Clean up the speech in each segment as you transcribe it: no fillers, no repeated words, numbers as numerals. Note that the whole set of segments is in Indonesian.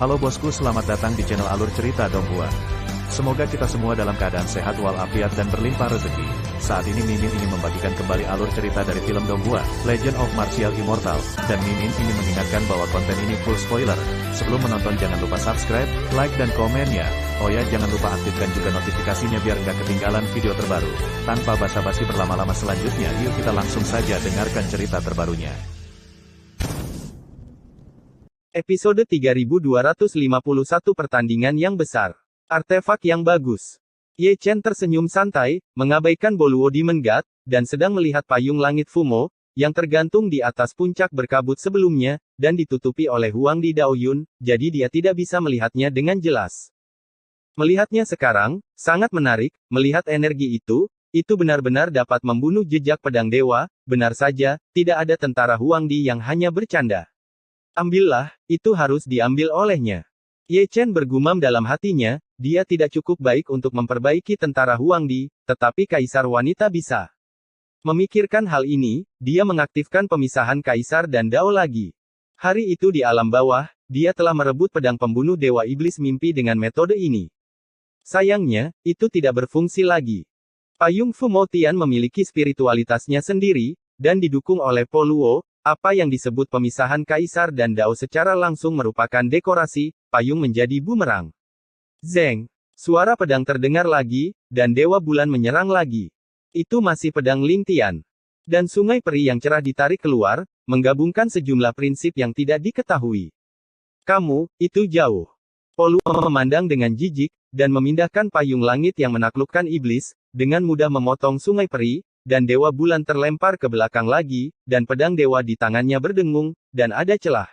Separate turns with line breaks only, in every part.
Halo bosku, selamat datang di channel Alur Cerita Donghua. Semoga kita semua dalam keadaan sehat walafiat dan berlimpah rezeki. Saat ini Mimin ingin membagikan kembali alur cerita dari film Donghua, Legend of Martial Immortal, dan Mimin ingin mengingatkan bahwa konten ini full spoiler. Sebelum menonton jangan lupa subscribe, like dan komen ya. Oh ya, jangan lupa aktifkan juga notifikasinya biar nggak ketinggalan video terbaru. Tanpa basa-basi berlama-lama selanjutnya, yuk kita langsung saja dengarkan cerita terbarunya.
Episode 3251 Pertandingan yang Besar. Artefak yang bagus. Ye Chen tersenyum santai, mengabaikan Boluo Demon God, dan sedang melihat payung langit Fumo, yang tergantung di atas puncak berkabut sebelumnya, dan ditutupi oleh Huang Di Daoyun, jadi dia tidak bisa melihatnya dengan jelas. Melihatnya sekarang, sangat menarik, melihat energi itu benar-benar dapat membunuh jejak pedang dewa, benar saja, tidak ada tentara Huang Di yang hanya bercanda. Ambillah, itu harus diambil olehnya. Ye Chen bergumam dalam hatinya, dia tidak cukup baik untuk memperbaiki tentara Huang Di, tetapi kaisar wanita bisa. Memikirkan hal ini, dia mengaktifkan pemisahan kaisar dan Dao lagi. Hari itu di alam bawah, dia telah merebut pedang pembunuh dewa iblis mimpi dengan metode ini. Sayangnya, itu tidak berfungsi lagi. Payung Fumo Tian memiliki spiritualitasnya sendiri, dan didukung oleh Po Luo. Apa yang disebut pemisahan kaisar dan Dao secara langsung merupakan dekorasi, payung menjadi bumerang. Zeng. Suara pedang terdengar lagi, dan Dewa Bulan menyerang lagi. Itu masih pedang Ling Tian. Dan sungai peri yang cerah ditarik keluar, menggabungkan sejumlah prinsip yang tidak diketahui. Kamu, itu jauh. Po Luo memandang dengan jijik, dan memindahkan payung langit yang menaklukkan iblis, dengan mudah memotong sungai peri, dan Dewa Bulan terlempar ke belakang lagi, dan pedang dewa di tangannya berdengung, dan ada celah.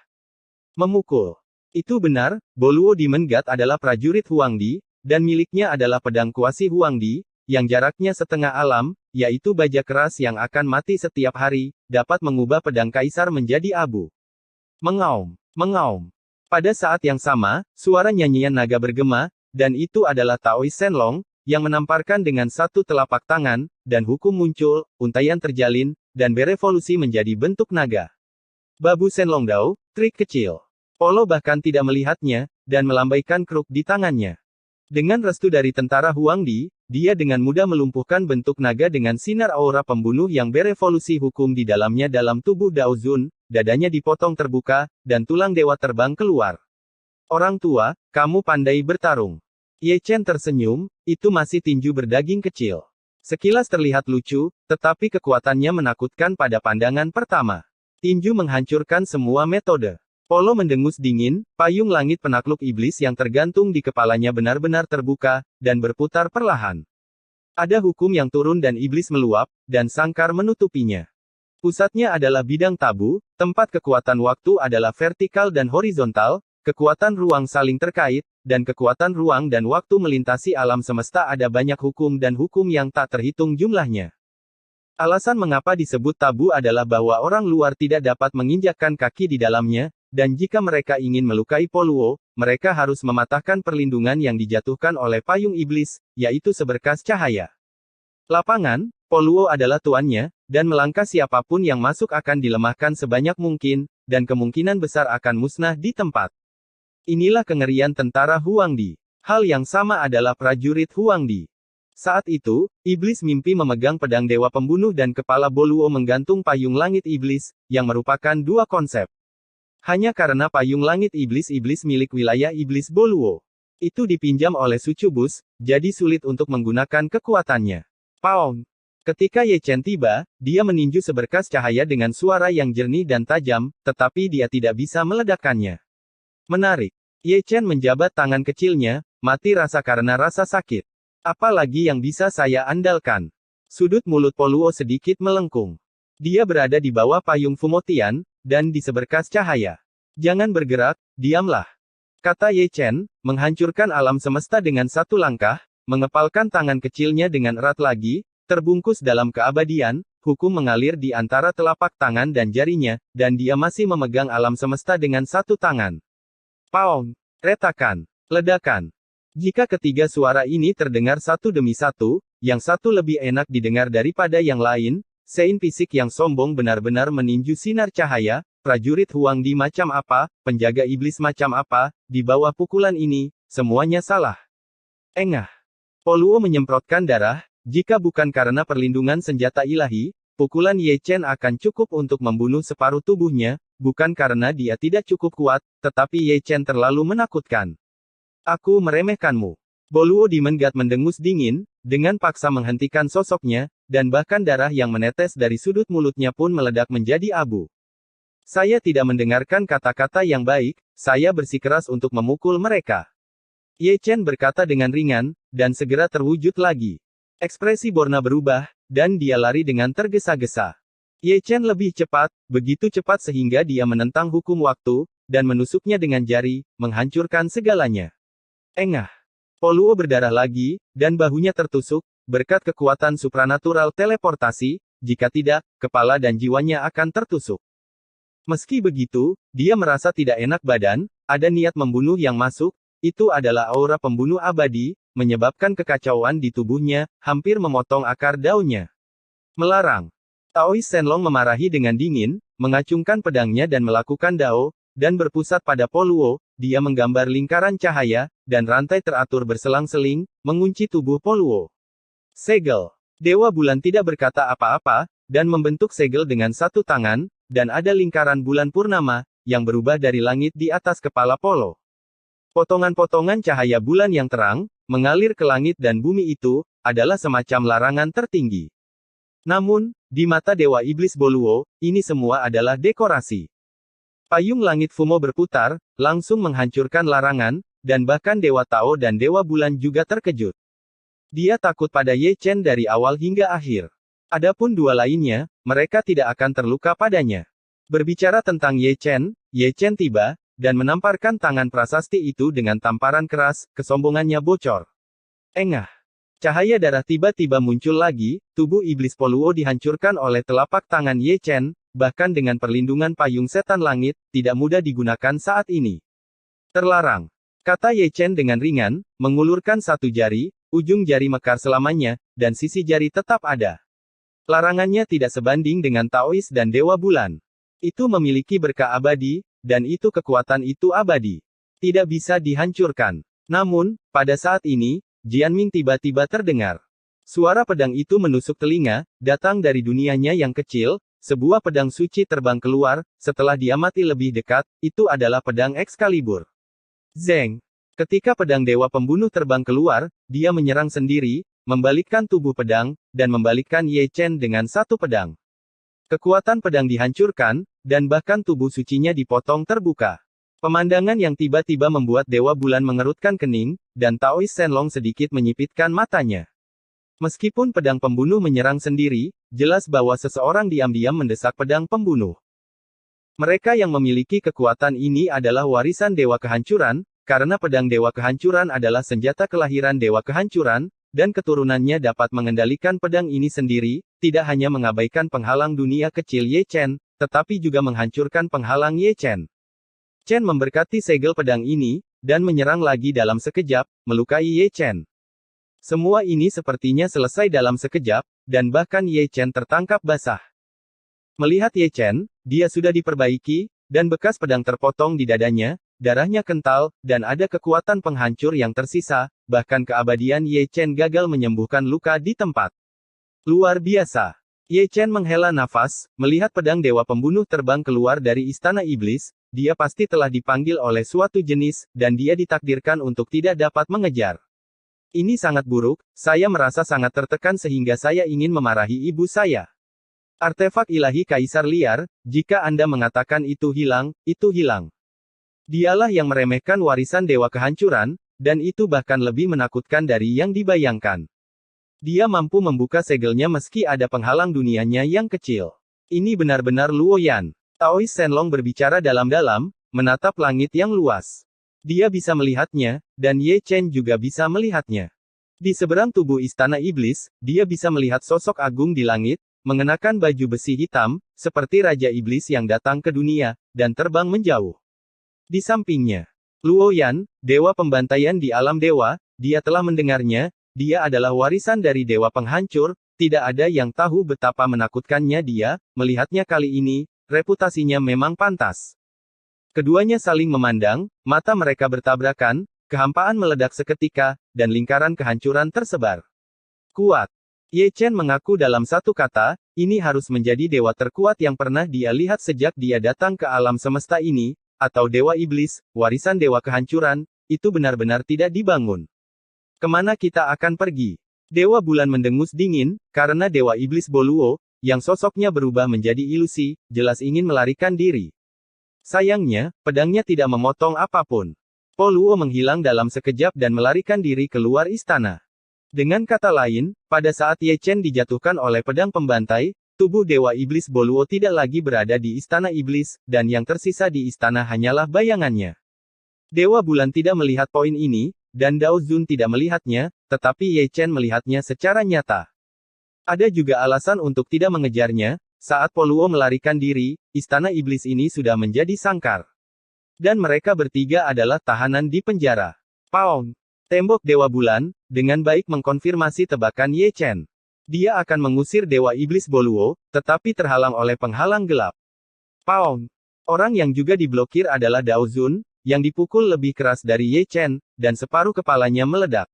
Memukul. Itu benar, Boluo Demon God adalah prajurit Huang Di, dan miliknya adalah pedang kuasi Huang Di, yang jaraknya setengah alam, yaitu baja keras yang akan mati setiap hari, dapat mengubah pedang kaisar menjadi abu. Mengaum, mengaum. Pada saat yang sama, suara nyanyian naga bergema, dan itu adalah Taoist Shenlong, yang menamparkan dengan satu telapak tangan, dan hukum muncul, untaian terjalin, dan berevolusi menjadi bentuk naga. Babu Shenlong Dao, trik kecil. Polo bahkan tidak melihatnya, dan melambaikan kruk di tangannya. Dengan restu dari tentara Huang Di, dia dengan mudah melumpuhkan bentuk naga dengan sinar aura pembunuh yang berevolusi hukum di dalamnya dalam tubuh Dao Zun, dadanya dipotong terbuka, dan tulang dewa terbang keluar. Orang tua, kamu pandai bertarung. Ye Chen tersenyum, itu masih tinju berdaging kecil. Sekilas terlihat lucu, tetapi kekuatannya menakutkan pada pandangan pertama. Tinju menghancurkan semua metode. Polo mendengus dingin, payung langit penakluk iblis yang tergantung di kepalanya benar-benar terbuka, dan berputar perlahan. Ada hukum yang turun dan iblis meluap, dan sangkar menutupinya. Pusatnya adalah bidang tabu, tempat kekuatan waktu adalah vertikal dan horizontal, kekuatan ruang saling terkait, dan kekuatan ruang dan waktu melintasi alam semesta ada banyak hukum dan hukum yang tak terhitung jumlahnya. Alasan mengapa disebut tabu adalah bahwa orang luar tidak dapat menginjakkan kaki di dalamnya, dan jika mereka ingin melukai Po Luo, mereka harus mematahkan perlindungan yang dijatuhkan oleh payung iblis, yaitu seberkas cahaya. Lapangan, Po Luo adalah tuannya, dan melangkah siapapun yang masuk akan dilemahkan sebanyak mungkin, dan kemungkinan besar akan musnah di tempat. Inilah kengerian tentara Huang Di. Hal yang sama adalah prajurit Huang Di. Saat itu, iblis mimpi memegang pedang dewa pembunuh dan kepala Boluo menggantung payung langit iblis, yang merupakan dua konsep. Hanya karena payung langit iblis milik wilayah iblis Boluo. Itu dipinjam oleh Sucubus, jadi sulit untuk menggunakan kekuatannya. Paung. Ketika Ye Chen tiba, dia meninju seberkas cahaya dengan suara yang jernih dan tajam, tetapi dia tidak bisa meledakkannya. Menarik. Ye Chen menjabat tangan kecilnya, mati rasa karena rasa sakit. Apalagi yang bisa saya andalkan? Sudut mulut Po Luo sedikit melengkung. Dia berada di bawah payung Fumo Tian, dan di seberkas cahaya. Jangan bergerak, diamlah. Kata Ye Chen, menghancurkan alam semesta dengan satu langkah, mengepalkan tangan kecilnya dengan erat lagi, terbungkus dalam keabadian, hukum mengalir di antara telapak tangan dan jarinya, dan dia masih memegang alam semesta dengan satu tangan. Paung, retakan, ledakan. Jika ketiga suara ini terdengar satu demi satu, yang satu lebih enak didengar daripada yang lain, Sein fisik yang sombong benar-benar meninju sinar cahaya, prajurit Huang Di macam apa, penjaga iblis macam apa, di bawah pukulan ini, semuanya salah. Engah. Po Luo menyemprotkan darah, jika bukan karena perlindungan senjata ilahi, pukulan Ye Chen akan cukup untuk membunuh separuh tubuhnya, bukan karena dia tidak cukup kuat, tetapi Ye Chen terlalu menakutkan. Aku meremehkanmu. Po Luo Demon God mendengus dingin, dengan paksa menghentikan sosoknya, dan bahkan darah yang menetes dari sudut mulutnya pun meledak menjadi abu. Saya tidak mendengarkan kata-kata yang baik, saya bersikeras untuk memukul mereka. Ye Chen berkata dengan ringan, dan segera terwujud lagi. Ekspresi Borna berubah, dan dia lari dengan tergesa-gesa. Ye Chen lebih cepat, begitu cepat sehingga dia menentang hukum waktu, dan menusuknya dengan jari, menghancurkan segalanya. Engah. Po Luo berdarah lagi, dan bahunya tertusuk, berkat kekuatan supranatural teleportasi, jika tidak, kepala dan jiwanya akan tertusuk. Meski begitu, dia merasa tidak enak badan, ada niat membunuh yang masuk, itu adalah aura pembunuh abadi, menyebabkan kekacauan di tubuhnya, hampir memotong akar daunnya. Melarang. Taois Shenlong memarahi dengan dingin, mengacungkan pedangnya dan melakukan dao, dan berpusat pada Po Luo, dia menggambar lingkaran cahaya, dan rantai teratur berselang-seling, mengunci tubuh Po Luo. Segel. Dewa Bulan tidak berkata apa-apa, dan membentuk segel dengan satu tangan, dan ada lingkaran bulan purnama, yang berubah dari langit di atas kepala Polo. Potongan-potongan cahaya bulan yang terang, mengalir ke langit dan bumi itu, adalah semacam larangan tertinggi. Namun, di mata Dewa Iblis Po Luo, ini semua adalah dekorasi. Payung langit Fumo berputar, langsung menghancurkan larangan, dan bahkan Dewa Tao dan Dewa Bulan juga terkejut. Dia takut pada Ye Chen dari awal hingga akhir. Adapun dua lainnya, mereka tidak akan terluka padanya. Berbicara tentang Ye Chen tiba, dan menamparkan tangan prasasti itu dengan tamparan keras, kesombongannya bocor. Engah. Cahaya darah tiba-tiba muncul lagi, tubuh iblis Po Luo dihancurkan oleh telapak tangan Ye Chen, bahkan dengan perlindungan payung setan langit, tidak mudah digunakan saat ini. Terlarang. Kata Ye Chen dengan ringan, mengulurkan satu jari, ujung jari mekar selamanya, dan sisi jari tetap ada. Larangannya tidak sebanding dengan Taois dan Dewa Bulan. Itu memiliki berkah abadi, dan itu kekuatan itu abadi. Tidak bisa dihancurkan. Namun, pada saat ini, Jianming tiba-tiba terdengar. Suara pedang itu menusuk telinga, datang dari dunianya yang kecil, sebuah pedang suci terbang keluar, setelah diamati lebih dekat, itu adalah pedang Excalibur. Zeng. Ketika pedang Dewa Pembunuh terbang keluar, dia menyerang sendiri, membalikkan tubuh pedang, dan membalikkan Ye Chen dengan satu pedang. Kekuatan pedang dihancurkan, dan bahkan tubuh sucinya dipotong terbuka. Pemandangan yang tiba-tiba membuat Dewa Bulan mengerutkan kening, dan Taois Shenlong sedikit menyipitkan matanya. Meskipun pedang pembunuh menyerang sendiri, jelas bahwa seseorang diam-diam mendesak pedang pembunuh. Mereka yang memiliki kekuatan ini adalah warisan Dewa Kehancuran, karena pedang Dewa Kehancuran adalah senjata kelahiran Dewa Kehancuran, dan keturunannya dapat mengendalikan pedang ini sendiri, tidak hanya mengabaikan penghalang dunia kecil Ye Chen, tetapi juga menghancurkan penghalang Ye Chen. Chen memberkati segel pedang ini, dan menyerang lagi dalam sekejap, melukai Ye Chen. Semua ini sepertinya selesai dalam sekejap, dan bahkan Ye Chen tertangkap basah. Melihat Ye Chen, dia sudah diperbaiki, dan bekas pedang terpotong di dadanya, darahnya kental, dan ada kekuatan penghancur yang tersisa, bahkan keabadian Ye Chen gagal menyembuhkan luka di tempat. Luar biasa. Ye Chen menghela nafas, melihat pedang Dewa Pembunuh terbang keluar dari Istana Iblis, dia pasti telah dipanggil oleh suatu jenis, dan dia ditakdirkan untuk tidak dapat mengejar. Ini sangat buruk, saya merasa sangat tertekan sehingga saya ingin memarahi ibu saya. Artefak ilahi Kaisar Liar, jika Anda mengatakan itu hilang, itu hilang. Dialah yang meremehkan warisan Dewa Kehancuran, dan itu bahkan lebih menakutkan dari yang dibayangkan. Dia mampu membuka segelnya meski ada penghalang dunianya yang kecil. Ini benar-benar Luo Yan. Taois Shenlong berbicara dalam-dalam, menatap langit yang luas. Dia bisa melihatnya, dan Ye Chen juga bisa melihatnya. Di seberang tubuh Istana Iblis, dia bisa melihat sosok agung di langit, mengenakan baju besi hitam, seperti Raja Iblis yang datang ke dunia, dan terbang menjauh. Di sampingnya, Luo Yan, Dewa Pembantaian di alam dewa, dia telah mendengarnya, dia adalah warisan dari Dewa Penghancur, tidak ada yang tahu betapa menakutkannya dia, melihatnya kali ini, reputasinya memang pantas. Keduanya saling memandang, mata mereka bertabrakan, kehampaan meledak seketika, dan lingkaran kehancuran tersebar. Kuat. Ye Chen mengaku dalam satu kata, ini harus menjadi dewa terkuat yang pernah dia lihat sejak dia datang ke alam semesta ini, atau dewa iblis, warisan dewa kehancuran, itu benar-benar tidak dibangun. Kemana kita akan pergi? Dewa bulan mendengus dingin, karena dewa iblis Boluo, yang sosoknya berubah menjadi ilusi, jelas ingin melarikan diri. Sayangnya, pedangnya tidak memotong apapun. Boluo menghilang dalam sekejap dan melarikan diri keluar istana. Dengan kata lain, pada saat Ye Chen dijatuhkan oleh pedang pembantai, tubuh dewa iblis Boluo tidak lagi berada di istana iblis, dan yang tersisa di istana hanyalah bayangannya. Dewa bulan tidak melihat poin ini, dan Dao Zun tidak melihatnya, tetapi Ye Chen melihatnya secara nyata. Ada juga alasan untuk tidak mengejarnya. Saat Boluo melarikan diri, istana iblis ini sudah menjadi sangkar. Dan mereka bertiga adalah tahanan di penjara. Paong. Tembok Dewa Bulan, dengan baik mengkonfirmasi tebakan Ye Chen. Dia akan mengusir Dewa Iblis Boluo, tetapi terhalang oleh penghalang gelap. Paong. Orang yang juga diblokir adalah Dao Zun, yang dipukul lebih keras dari Ye Chen, dan separuh kepalanya meledak.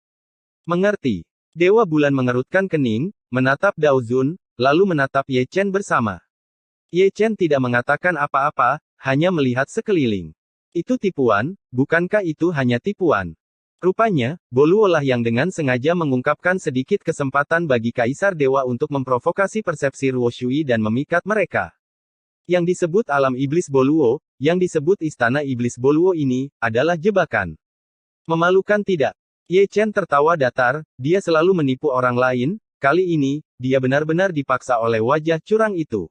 Mengerti. Dewa Bulan mengerutkan kening, menatap Dao Zun, lalu menatap Ye Chen bersama. Ye Chen tidak mengatakan apa-apa, hanya melihat sekeliling. Itu tipuan, bukankah itu hanya tipuan? Rupanya, Boluo lah yang dengan sengaja mengungkapkan sedikit kesempatan bagi Kaisar Dewa untuk memprovokasi persepsi Ruo Shui dan memikat mereka. Yang disebut alam iblis Boluo, yang disebut istana iblis Boluo ini, adalah jebakan. Memalukan tidak? Ye Chen tertawa datar, dia selalu menipu orang lain, kali ini, dia benar-benar dipaksa oleh wajah curang itu.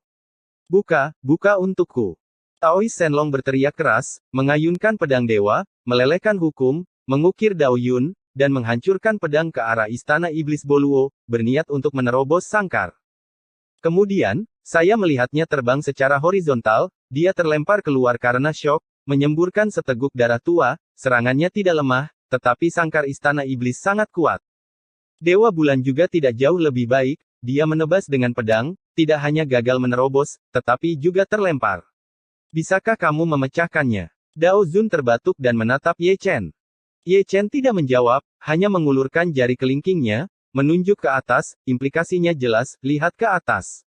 Buka, buka untukku. Taois Shenlong berteriak keras, mengayunkan pedang dewa, melelehkan hukum, mengukir Dao Yun, dan menghancurkan pedang ke arah istana iblis Boluo, berniat untuk menerobos sangkar. Kemudian, saya melihatnya terbang secara horizontal, dia terlempar keluar karena syok, menyemburkan seteguk darah tua, serangannya tidak lemah, tetapi sangkar istana iblis sangat kuat. Dewa Bulan juga tidak jauh lebih baik, dia menebas dengan pedang, tidak hanya gagal menerobos, tetapi juga terlempar. Bisakah kamu memecahkannya? Dao Zun terbatuk dan menatap Ye Chen. Ye Chen tidak menjawab, hanya mengulurkan jari kelingkingnya, menunjuk ke atas, implikasinya jelas, lihat ke atas.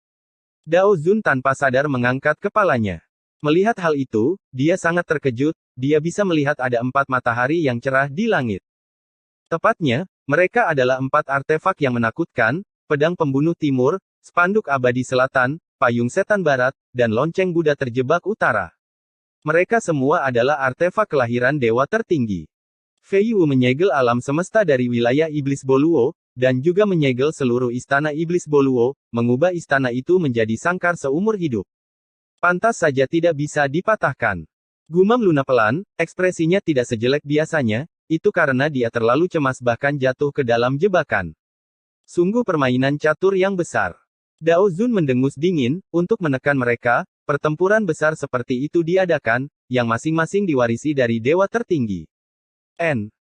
Dao Zun tanpa sadar mengangkat kepalanya. Melihat hal itu, dia sangat terkejut, dia bisa melihat ada 4 matahari yang cerah di langit. Tepatnya, mereka adalah 4 artefak yang menakutkan, pedang pembunuh timur, spanduk abadi selatan, payung setan barat, dan lonceng Buddha terjebak utara. Mereka semua adalah artefak kelahiran dewa tertinggi. Fei Wu menyegel alam semesta dari wilayah iblis Boluo, dan juga menyegel seluruh istana iblis Boluo, mengubah istana itu menjadi sangkar seumur hidup. Pantas saja tidak bisa dipatahkan. Gumam Luna pelan, ekspresinya tidak sejelek biasanya, itu karena dia terlalu cemas bahkan jatuh ke dalam jebakan. Sungguh permainan catur yang besar. Dao Zun mendengus dingin, untuk menekan mereka, pertempuran besar seperti itu diadakan, yang masing-masing diwarisi dari dewa tertinggi.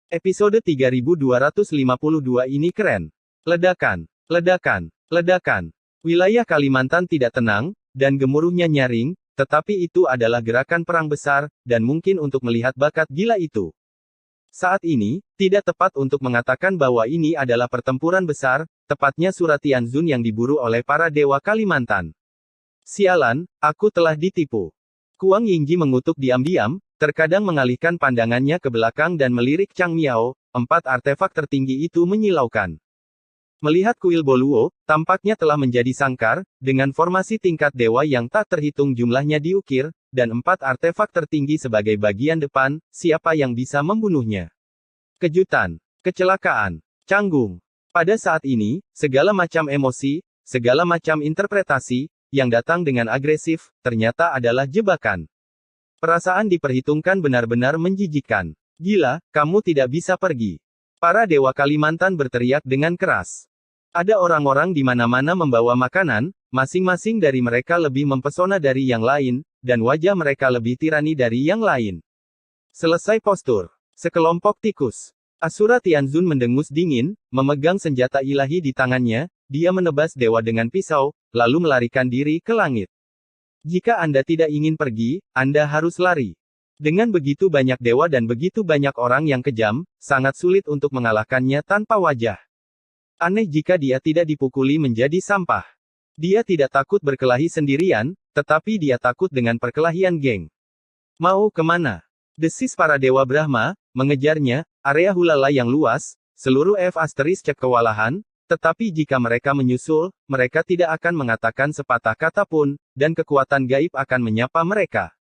Episode 3252 ini keren. Ledakan, ledakan, ledakan. Wilayah Kalimantan tidak tenang, dan gemuruhnya nyaring, tetapi itu adalah gerakan perang besar, dan mungkin untuk melihat bakat gila itu. Saat ini, tidak tepat untuk mengatakan bahwa ini adalah pertempuran besar, tepatnya surat Tianzun yang diburu oleh para dewa Kalimantan. Sialan, aku telah ditipu. Kuang Yingji mengutuk diam-diam, terkadang mengalihkan pandangannya ke belakang dan melirik Chang Miao, 4 artefak tertinggi itu menyilaukan. Melihat kuil Boluo, tampaknya telah menjadi sangkar, dengan formasi tingkat dewa yang tak terhitung jumlahnya diukir, dan 4 artefak tertinggi sebagai bagian depan, siapa yang bisa membunuhnya? Kejutan, kecelakaan, canggung. Pada saat ini, segala macam emosi, segala macam interpretasi, yang datang dengan agresif, ternyata adalah jebakan. Perasaan diperhitungkan benar-benar menjijikkan. Gila, kamu tidak bisa pergi. Para dewa Kalimantan berteriak dengan keras. Ada orang-orang di mana-mana membawa makanan, masing-masing dari mereka lebih mempesona dari yang lain, dan wajah mereka lebih tirani dari yang lain. Selesai postur. Sekelompok tikus. Asura Tianzun mendengus dingin, memegang senjata ilahi di tangannya, dia menebas dewa dengan pisau, lalu melarikan diri ke langit. Jika Anda tidak ingin pergi, Anda harus lari. Dengan begitu banyak dewa dan begitu banyak orang yang kejam, sangat sulit untuk mengalahkannya tanpa wajah. Aneh jika dia tidak dipukuli menjadi sampah. Dia tidak takut berkelahi sendirian, tetapi dia takut dengan perkelahian geng. Mau kemana? Desis para dewa Brahma, mengejarnya, area Hulala yang luas, seluruh cek kewalahan, tetapi jika mereka menyusul, mereka tidak akan mengatakan sepatah kata pun, dan kekuatan gaib akan menyapa mereka.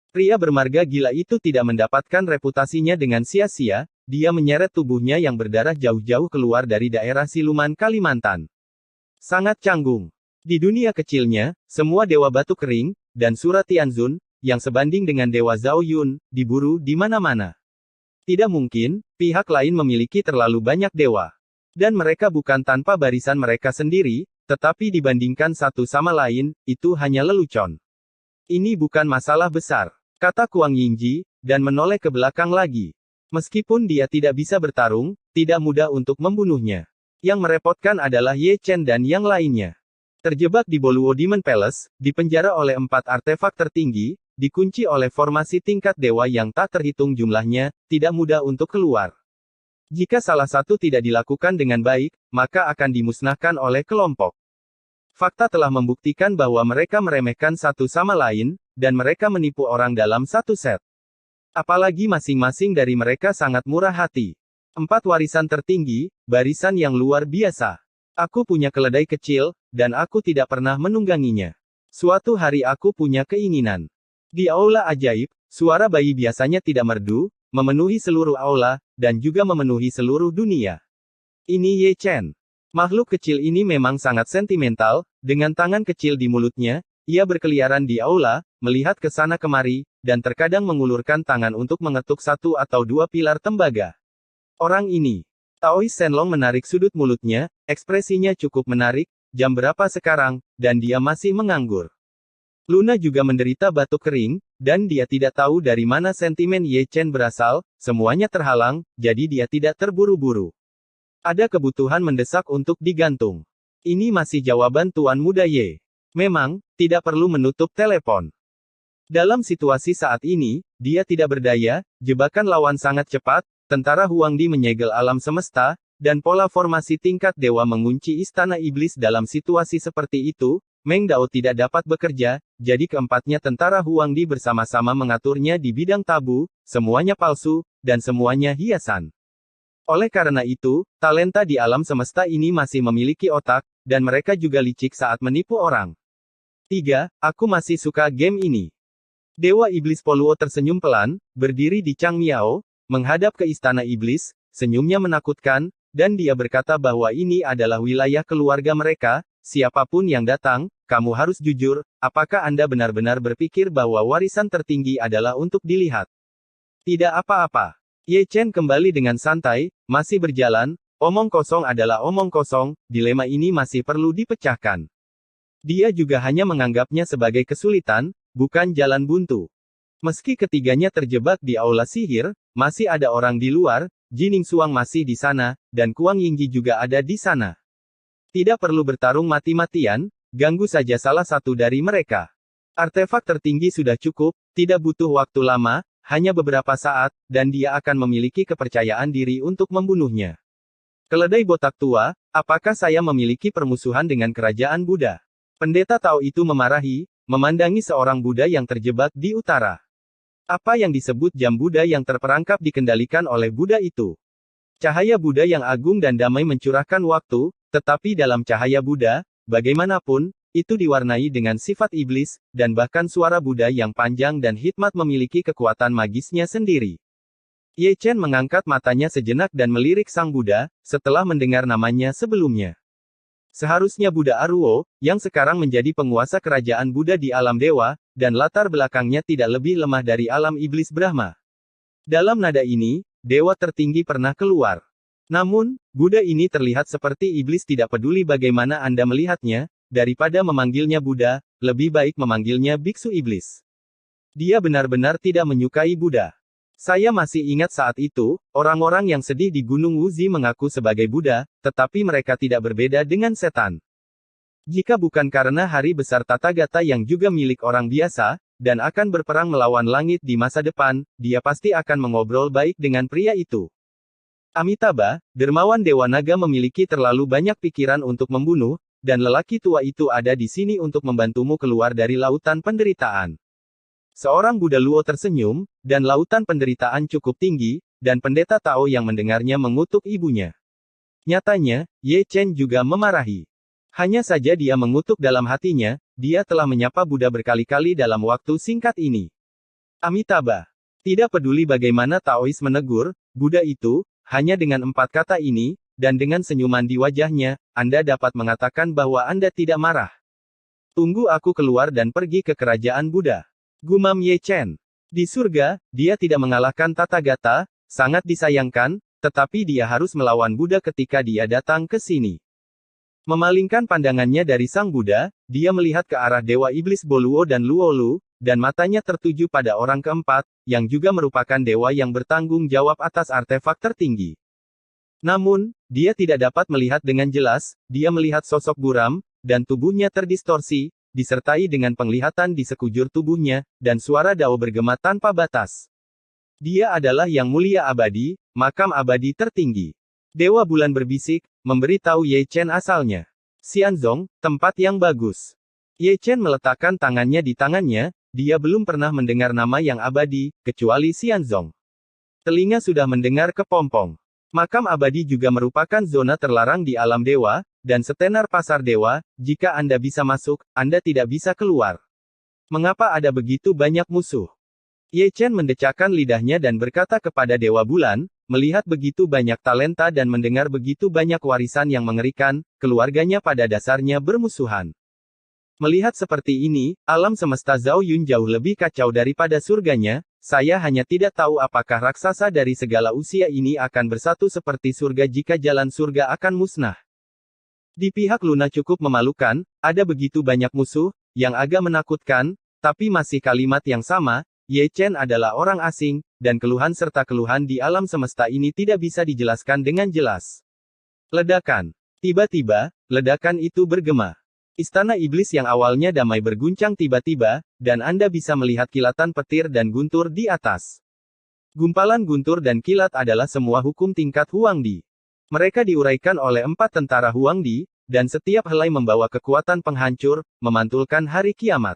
Pria bermarga gila itu tidak mendapatkan reputasinya dengan sia-sia, dia menyeret tubuhnya yang berdarah jauh-jauh keluar dari daerah siluman Kalimantan. Sangat canggung. Di dunia kecilnya, semua dewa batu kering, dan Sura Tianzun, yang sebanding dengan dewa Zhao Yun, diburu di mana-mana. Tidak mungkin, pihak lain memiliki terlalu banyak dewa. Dan mereka bukan tanpa barisan mereka sendiri, tetapi dibandingkan satu sama lain, itu hanya lelucon. Ini bukan masalah besar, kata Kuang Yingji, dan menoleh ke belakang lagi. Meskipun dia tidak bisa bertarung, tidak mudah untuk membunuhnya. Yang merepotkan adalah Ye Chen dan yang lainnya. Terjebak di Boluo Demon Palace, dipenjara oleh 4 artefak tertinggi, dikunci oleh formasi tingkat dewa yang tak terhitung jumlahnya, tidak mudah untuk keluar. Jika salah satu tidak dilakukan dengan baik, maka akan dimusnahkan oleh kelompok. Fakta telah membuktikan bahwa mereka meremehkan satu sama lain, dan mereka menipu orang dalam satu set. Apalagi masing-masing dari mereka sangat murah hati. 4 warisan tertinggi, barisan yang luar biasa. Aku punya keledai kecil, dan aku tidak pernah menungganginya. Suatu hari aku punya keinginan. Di aula ajaib, suara bayi biasanya tidak merdu, memenuhi seluruh aula, dan juga memenuhi seluruh dunia. Ini Ye Chen. Makhluk kecil ini memang sangat sentimental, dengan tangan kecil di mulutnya, ia berkeliaran di aula, melihat ke sana kemari, dan terkadang mengulurkan tangan untuk mengetuk 1 atau 2 pilar tembaga. Orang ini. Taois Shenlong menarik sudut mulutnya, ekspresinya cukup menarik, jam berapa sekarang, dan dia masih menganggur. Luna juga menderita batuk kering, dan dia tidak tahu dari mana sentimen Ye Chen berasal, semuanya terhalang, jadi dia tidak terburu-buru. Ada kebutuhan mendesak untuk digantung. Ini masih jawaban Tuan Muda Ye. Memang, tidak perlu menutup telepon. Dalam situasi saat ini, dia tidak berdaya, jebakan lawan sangat cepat, tentara Huangdi menyegel alam semesta, dan pola formasi tingkat dewa mengunci istana iblis dalam situasi seperti itu, Meng Dao tidak dapat bekerja, jadi keempatnya tentara Huangdi bersama-sama mengaturnya di bidang tabu, semuanya palsu, dan semuanya hiasan. Oleh karena itu, talenta di alam semesta ini masih memiliki otak, dan mereka juga licik saat menipu orang. 3. Aku masih suka game ini. Dewa Iblis Poluo tersenyum pelan, berdiri di Changmiao, menghadap ke istana iblis, senyumnya menakutkan, dan dia berkata bahwa ini adalah wilayah keluarga mereka, siapapun yang datang, kamu harus jujur, apakah Anda benar-benar berpikir bahwa warisan tertinggi adalah untuk dilihat? Tidak apa-apa. Ye Chen kembali dengan santai, masih berjalan, omong kosong adalah omong kosong, dilema ini masih perlu dipecahkan. Dia juga hanya menganggapnya sebagai kesulitan, bukan jalan buntu. Meski ketiganya terjebak di aula sihir, masih ada orang di luar, Jining Suang masih di sana, dan Kuang Yingji juga ada di sana. Tidak perlu bertarung mati-matian, ganggu saja salah satu dari mereka. Artefak tertinggi sudah cukup, tidak butuh waktu lama, hanya beberapa saat, dan dia akan memiliki kepercayaan diri untuk membunuhnya. Keledai botak tua, apakah saya memiliki permusuhan dengan kerajaan Buddha? Pendeta Tao itu memarahi, memandangi seorang Buddha yang terjebak di utara. Apa yang disebut jam Buddha yang terperangkap dikendalikan oleh Buddha itu? Cahaya Buddha yang agung dan damai mencurahkan waktu, tetapi dalam cahaya Buddha, bagaimanapun, itu diwarnai dengan sifat iblis, dan bahkan suara Buddha yang panjang dan hikmat memiliki kekuatan magisnya sendiri. Ye Chen mengangkat matanya sejenak dan melirik sang Buddha, setelah mendengar namanya sebelumnya. Seharusnya Buddha Aruo, yang sekarang menjadi penguasa kerajaan Buddha di alam dewa, dan latar belakangnya tidak lebih lemah dari alam iblis Brahma. Dalam nada ini, dewa tertinggi pernah keluar. Namun, Buddha ini terlihat seperti iblis tidak peduli bagaimana Anda melihatnya, daripada memanggilnya Buddha, lebih baik memanggilnya biksu iblis. Dia benar-benar tidak menyukai Buddha. Saya masih ingat saat itu, orang-orang yang sedih di Gunung Wuzi mengaku sebagai Buddha, tetapi mereka tidak berbeda dengan setan. Jika bukan karena hari besar Tathagata yang juga milik orang biasa, dan akan berperang melawan langit di masa depan, dia pasti akan mengobrol baik dengan pria itu. Amitabha, dermawan Dewa Naga memiliki terlalu banyak pikiran untuk membunuh, dan lelaki tua itu ada di sini untuk membantumu keluar dari lautan penderitaan. Seorang Buddha Luo tersenyum, dan lautan penderitaan cukup tinggi, dan pendeta Tao yang mendengarnya mengutuk ibunya. Nyatanya, Ye Chen juga memarahi. Hanya saja dia mengutuk dalam hatinya, dia telah menyapa Buddha berkali-kali dalam waktu singkat ini. Amitabha. Tidak peduli bagaimana Taois menegur, Buddha itu, hanya dengan 4 kata ini, dan dengan senyuman di wajahnya, Anda dapat mengatakan bahwa Anda tidak marah. Tunggu aku keluar dan pergi ke kerajaan Buddha. Gumam Ye Chen. Di surga, dia tidak mengalahkan Tathagata, sangat disayangkan, tetapi dia harus melawan Buddha ketika dia datang ke sini. Memalingkan pandangannya dari sang Buddha, dia melihat ke arah Dewa Iblis Boluo dan Luolu, dan matanya tertuju pada orang keempat, yang juga merupakan dewa yang bertanggung jawab atas artefak tertinggi. Namun, dia tidak dapat melihat dengan jelas, dia melihat sosok buram, dan tubuhnya terdistorsi, disertai dengan penglihatan di sekujur tubuhnya, dan suara Dao bergema tanpa batas. Dia adalah yang mulia abadi, makam abadi tertinggi. Dewa Bulan berbisik, memberitahu Ye Chen asalnya. Xianzong, tempat yang bagus. Ye Chen meletakkan tangannya di tangannya, dia belum pernah mendengar nama yang abadi, kecuali Xianzong. Telinga sudah mendengar kepompong. Makam abadi juga merupakan zona terlarang di alam dewa, dan setenar pasar dewa, jika Anda bisa masuk, Anda tidak bisa keluar. Mengapa ada begitu banyak musuh? Ye Chen mendecakkan lidahnya dan berkata kepada Dewa Bulan, melihat begitu banyak talenta dan mendengar begitu banyak warisan yang mengerikan, keluarganya pada dasarnya bermusuhan. Melihat seperti ini, alam semesta Zhao Yun jauh lebih kacau daripada surganya, saya hanya tidak tahu apakah raksasa dari segala usia ini akan bersatu seperti surga jika jalan surga akan musnah. Di pihak Luna cukup memalukan, ada begitu banyak musuh, yang agak menakutkan, tapi masih kalimat yang sama, Ye Chen adalah orang asing, dan keluhan serta keluhan di alam semesta ini tidak bisa dijelaskan dengan jelas. Ledakan. Tiba-tiba, ledakan itu bergema. Istana iblis yang awalnya damai berguncang tiba-tiba, dan Anda bisa melihat kilatan petir dan guntur di atas. Gumpalan guntur dan kilat adalah semua hukum tingkat Huangdi. Mereka diuraikan oleh 4 tentara Huangdi, dan setiap helai membawa kekuatan penghancur, memantulkan hari kiamat.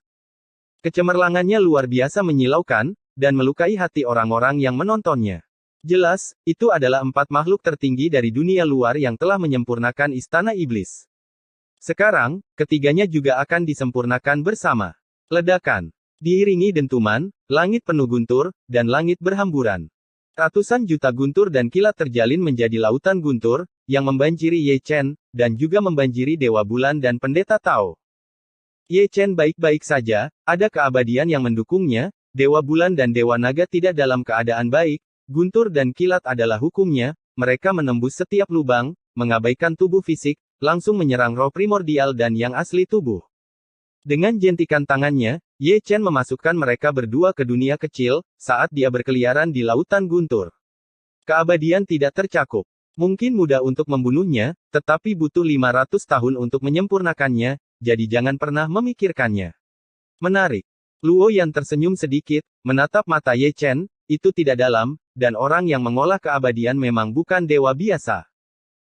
Kecemerlangannya luar biasa menyilaukan, dan melukai hati orang-orang yang menontonnya. Jelas, itu adalah 4 makhluk tertinggi dari dunia luar yang telah menyempurnakan istana iblis. Sekarang, ketiganya juga akan disempurnakan bersama. Ledakan. Diiringi dentuman, langit penuh guntur, dan langit berhamburan. Ratusan juta guntur dan kilat terjalin menjadi lautan guntur, yang membanjiri Ye Chen, dan juga membanjiri Dewa Bulan dan Pendeta Tao. Ye Chen baik-baik saja, ada keabadian yang mendukungnya, Dewa Bulan dan Dewa Naga tidak dalam keadaan baik, guntur dan kilat adalah hukumnya, mereka menembus setiap lubang, mengabaikan tubuh fisik, langsung menyerang roh primordial dan yang asli tubuh. Dengan jentikan tangannya, Ye Chen memasukkan mereka berdua ke dunia kecil, saat dia berkeliaran di lautan guntur. Keabadian tidak tercakup. Mungkin mudah untuk membunuhnya, tetapi butuh 500 tahun untuk menyempurnakannya, jadi jangan pernah memikirkannya. Menarik. Luo yang tersenyum sedikit, menatap mata Ye Chen, itu tidak dalam, dan orang yang mengolah keabadian memang bukan dewa biasa.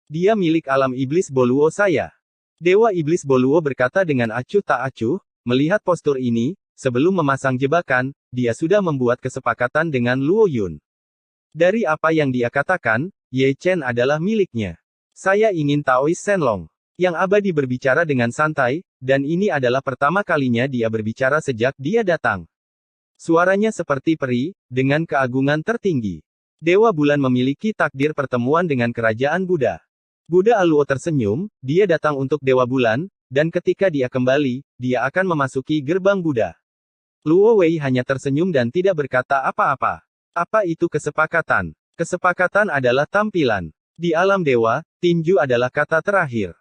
Dia milik alam iblis Boluo saya. Dewa iblis Boluo berkata dengan acuh tak acuh, melihat postur ini, sebelum memasang jebakan, dia sudah membuat kesepakatan dengan Luo Yun. Dari apa yang dia katakan, Ye Chen adalah miliknya. Saya ingin Taois Shenlong. Yang abadi berbicara dengan santai, dan ini adalah pertama kalinya dia berbicara sejak dia datang. Suaranya seperti peri, dengan keagungan tertinggi. Dewa Bulan memiliki takdir pertemuan dengan kerajaan Buddha. Buddha Aluo tersenyum, dia datang untuk Dewa Bulan, dan ketika dia kembali, dia akan memasuki gerbang Buddha. Luo Wei hanya tersenyum dan tidak berkata apa-apa. Apa itu kesepakatan? Kesepakatan adalah tampilan. Di alam dewa, tinju adalah kata terakhir.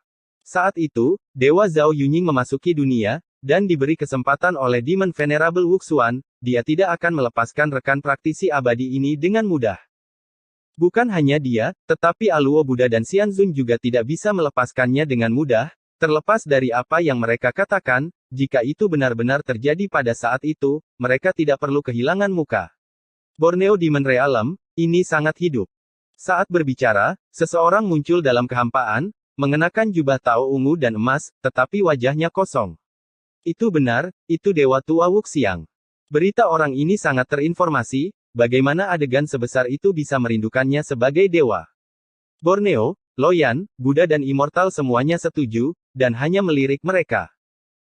Saat itu, Dewa Zhao Yunying memasuki dunia, dan diberi kesempatan oleh Demon Venerable Wuxuan, dia tidak akan melepaskan rekan praktisi abadi ini dengan mudah. Bukan hanya dia, tetapi Aluo Buddha dan Xianzun juga tidak bisa melepaskannya dengan mudah, Terlepas dari apa yang mereka katakan, jika itu benar-benar terjadi pada saat itu, mereka tidak perlu kehilangan muka. Borneo Demon Realm, ini sangat hidup. Saat berbicara, seseorang muncul dalam kehampaan, mengenakan jubah Tao ungu dan emas, tetapi wajahnya kosong. Itu benar, itu Dewa Tua Wuxiang. Berita orang ini sangat terinformasi, bagaimana adegan sebesar itu bisa merindukannya sebagai dewa. Borneo, Loyan, Buddha dan Immortal semuanya setuju, dan hanya melirik mereka.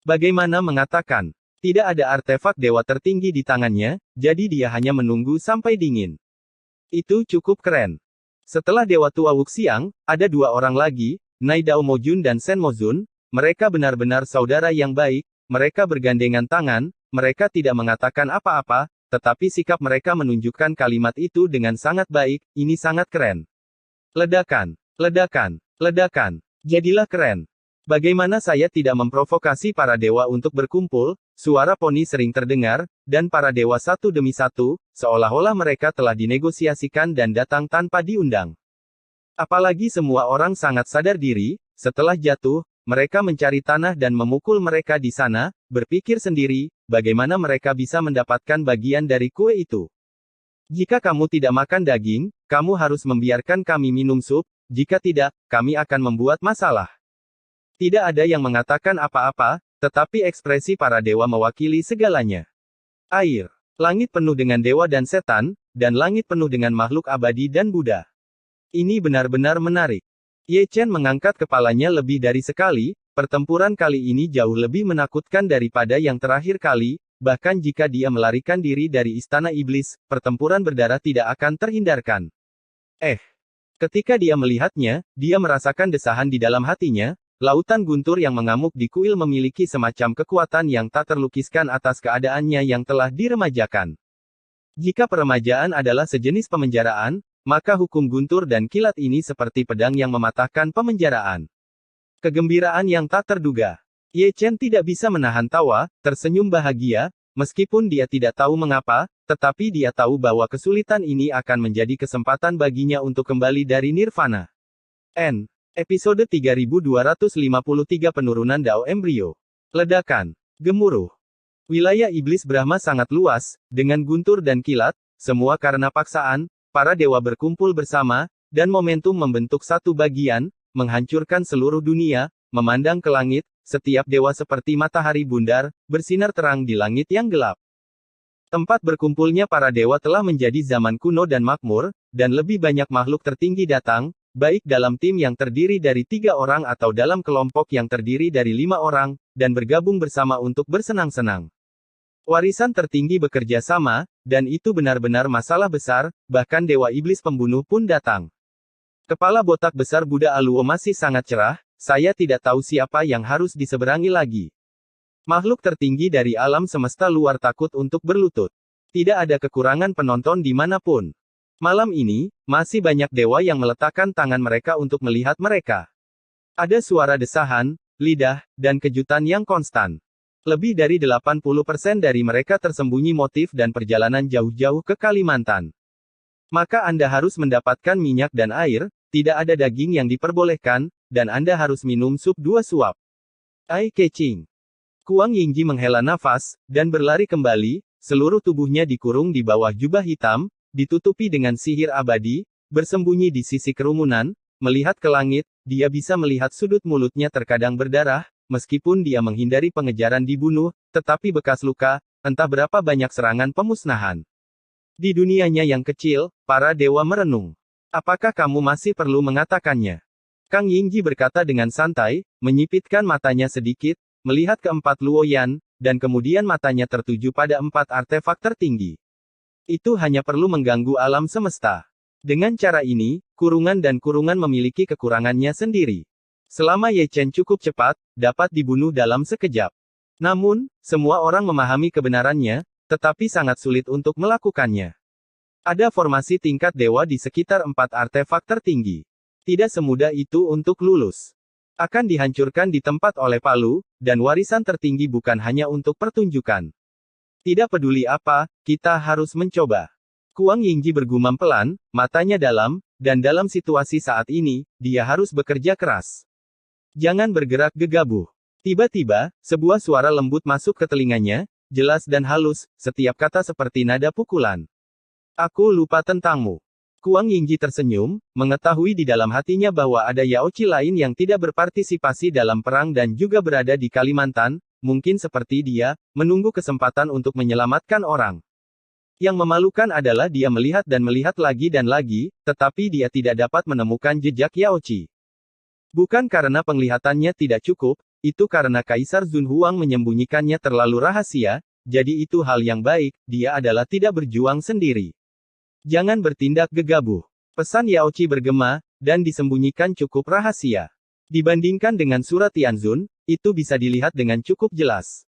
Bagaimana mengatakan, tidak ada artefak dewa tertinggi di tangannya, jadi dia hanya menunggu sampai dingin. Itu cukup keren. Setelah Dewa Tua Wuxiang, ada dua orang lagi, Nai Dao Mojun dan Shen Mozun, mereka benar-benar saudara yang baik, mereka bergandengan tangan, mereka tidak mengatakan apa-apa, tetapi sikap mereka menunjukkan kalimat itu dengan sangat baik, ini sangat keren. Ledakan, ledakan, ledakan, jadilah keren. Bagaimana saya tidak memprovokasi para dewa untuk berkumpul, suara poni sering terdengar, dan para dewa satu demi satu, seolah-olah mereka telah dinegosiasikan dan datang tanpa diundang. Apalagi semua orang sangat sadar diri, setelah jatuh, mereka mencari tanah dan memukul mereka di sana, berpikir sendiri, bagaimana mereka bisa mendapatkan bagian dari kue itu. Jika kamu tidak makan daging, kamu harus membiarkan kami minum sup, jika tidak, kami akan membuat masalah. Tidak ada yang mengatakan apa-apa, tetapi ekspresi para dewa mewakili segalanya. Air, langit penuh dengan dewa dan setan, dan langit penuh dengan makhluk abadi dan Buddha. Ini benar-benar menarik. Ye Chen mengangkat kepalanya lebih dari sekali, pertempuran kali ini jauh lebih menakutkan daripada yang terakhir kali, bahkan jika dia melarikan diri dari istana iblis, pertempuran berdarah tidak akan terhindarkan. Ketika dia melihatnya, dia merasakan desahan di dalam hatinya, lautan guntur yang mengamuk di kuil memiliki semacam kekuatan yang tak terlukiskan atas keadaannya yang telah diremajakan. Jika peremajaan adalah sejenis pemenjaraan, maka hukum guntur dan kilat ini seperti pedang yang mematahkan pemenjaraan. Kegembiraan yang tak terduga. Ye Chen tidak bisa menahan tawa, tersenyum bahagia, meskipun dia tidak tahu mengapa, tetapi dia tahu bahwa kesulitan ini akan menjadi kesempatan baginya untuk kembali dari nirvana. Episode 3253 Penurunan Dao Embrio. Ledakan. Gemuruh. Wilayah iblis Brahma sangat luas, dengan guntur dan kilat, semua karena paksaan, para dewa berkumpul bersama, dan momentum membentuk satu bagian, menghancurkan seluruh dunia, memandang ke langit, setiap dewa seperti matahari bundar, bersinar terang di langit yang gelap. Tempat berkumpulnya para dewa telah menjadi zaman kuno dan makmur, dan lebih banyak makhluk tertinggi datang, baik dalam tim yang terdiri dari 3 orang atau dalam kelompok yang terdiri dari 5 orang, dan bergabung bersama untuk bersenang-senang. Warisan tertinggi bekerja sama, dan itu benar-benar masalah besar, bahkan dewa iblis pembunuh pun datang. Kepala botak besar Buddha Aluo masih sangat cerah, saya tidak tahu siapa yang harus diseberangi lagi. Makhluk tertinggi dari alam semesta luar takut untuk berlutut. Tidak ada kekurangan penonton dimanapun. Malam ini, masih banyak dewa yang meletakkan tangan mereka untuk melihat mereka. Ada suara desahan, lidah, dan kejutan yang konstan. Lebih dari 80% dari mereka tersembunyi motif dan perjalanan jauh-jauh ke Kalimantan. Maka Anda harus mendapatkan minyak dan air, tidak ada daging yang diperbolehkan, dan Anda harus minum sup 2 suap. Eye-catching. Kuang Yingji menghela nafas, dan berlari kembali, seluruh tubuhnya dikurung di bawah jubah hitam, ditutupi dengan sihir abadi, bersembunyi di sisi kerumunan, melihat ke langit, dia bisa melihat sudut mulutnya terkadang berdarah, meskipun dia menghindari pengejaran dibunuh, tetapi bekas luka, entah berapa banyak serangan pemusnahan. Di dunianya yang kecil, para dewa merenung. Apakah kamu masih perlu mengatakannya? Kang Yingji berkata dengan santai, menyipitkan matanya sedikit, melihat keempat Luoyan, dan kemudian matanya tertuju pada 4 artefak tertinggi. Itu hanya perlu mengganggu alam semesta. Dengan cara ini, kurungan dan kurungan memiliki kekurangannya sendiri. Selama Ye Chen cukup cepat, dapat dibunuh dalam sekejap. Namun, semua orang memahami kebenarannya, tetapi sangat sulit untuk melakukannya. Ada formasi tingkat dewa di sekitar 4 artefak tertinggi. Tidak semudah itu untuk lulus. Akan dihancurkan di tempat oleh palu, dan warisan tertinggi bukan hanya untuk pertunjukan. Tidak peduli apa, kita harus mencoba. Kuang Yingji bergumam pelan, matanya dalam, dan dalam situasi saat ini, dia harus bekerja keras. Jangan bergerak gegabah. Tiba-tiba, sebuah suara lembut masuk ke telinganya, jelas dan halus, setiap kata seperti nada pukulan. Aku lupa tentangmu. Kuang Yingji tersenyum, mengetahui di dalam hatinya bahwa ada Yaoci lain yang tidak berpartisipasi dalam perang dan juga berada di Kalimantan, mungkin seperti dia, menunggu kesempatan untuk menyelamatkan orang. Yang memalukan adalah dia melihat dan melihat lagi dan lagi, tetapi dia tidak dapat menemukan jejak Yaoci. Bukan karena penglihatannya tidak cukup, itu karena Kaisar Zun Huang menyembunyikannya terlalu rahasia, jadi itu hal yang baik, dia adalah tidak berjuang sendiri. Jangan bertindak gegabah. Pesan Yaoci bergema, dan disembunyikan cukup rahasia. Dibandingkan dengan surat Tianzun, itu bisa dilihat dengan cukup jelas.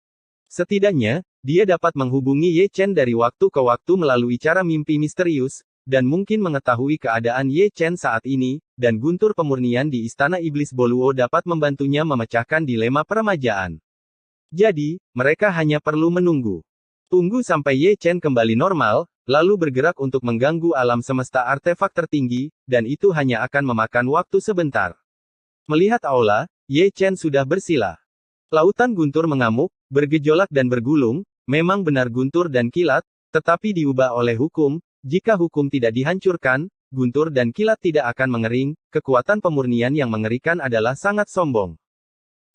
Setidaknya, dia dapat menghubungi Ye Chen dari waktu ke waktu melalui cara mimpi misterius, dan mungkin mengetahui keadaan Ye Chen saat ini, dan guntur pemurnian di Istana Iblis Boluo dapat membantunya memecahkan dilema peremajaan. Jadi, mereka hanya perlu menunggu. Tunggu sampai Ye Chen kembali normal, lalu bergerak untuk mengganggu alam semesta artefak tertinggi, dan itu hanya akan memakan waktu sebentar. Melihat aula, Ye Chen sudah bersila. Lautan guntur mengamuk, bergejolak dan bergulung, memang benar guntur dan kilat, tetapi diubah oleh hukum, jika hukum tidak dihancurkan, guntur dan kilat tidak akan mengering, kekuatan pemurnian yang mengerikan adalah sangat sombong.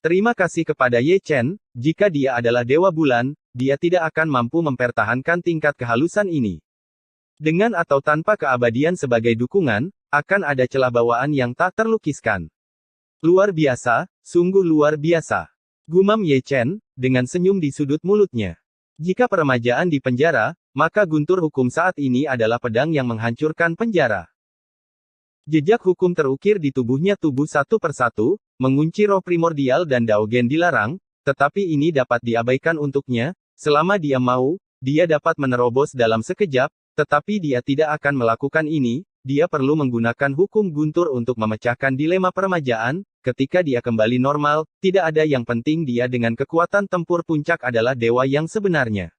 Terima kasih kepada Ye Chen, jika dia adalah Dewa Bulan, dia tidak akan mampu mempertahankan tingkat kehalusan ini. Dengan atau tanpa keabadian sebagai dukungan, akan ada celah bawaan yang tak terlukiskan. Luar biasa, sungguh luar biasa. Gumam Ye Chen, dengan senyum di sudut mulutnya. Jika peremajaan di penjara, maka guntur hukum saat ini adalah pedang yang menghancurkan penjara. Jejak hukum terukir di tubuhnya tubuh satu persatu, mengunci roh primordial dan Daogen dilarang, tetapi ini dapat diabaikan untuknya, selama dia mau, dia dapat menerobos dalam sekejap, tetapi dia tidak akan melakukan ini, dia perlu menggunakan hukum guntur untuk memecahkan dilema peremajaan, ketika dia kembali normal, tidak ada yang penting dia dengan kekuatan tempur puncak adalah dewa yang sebenarnya.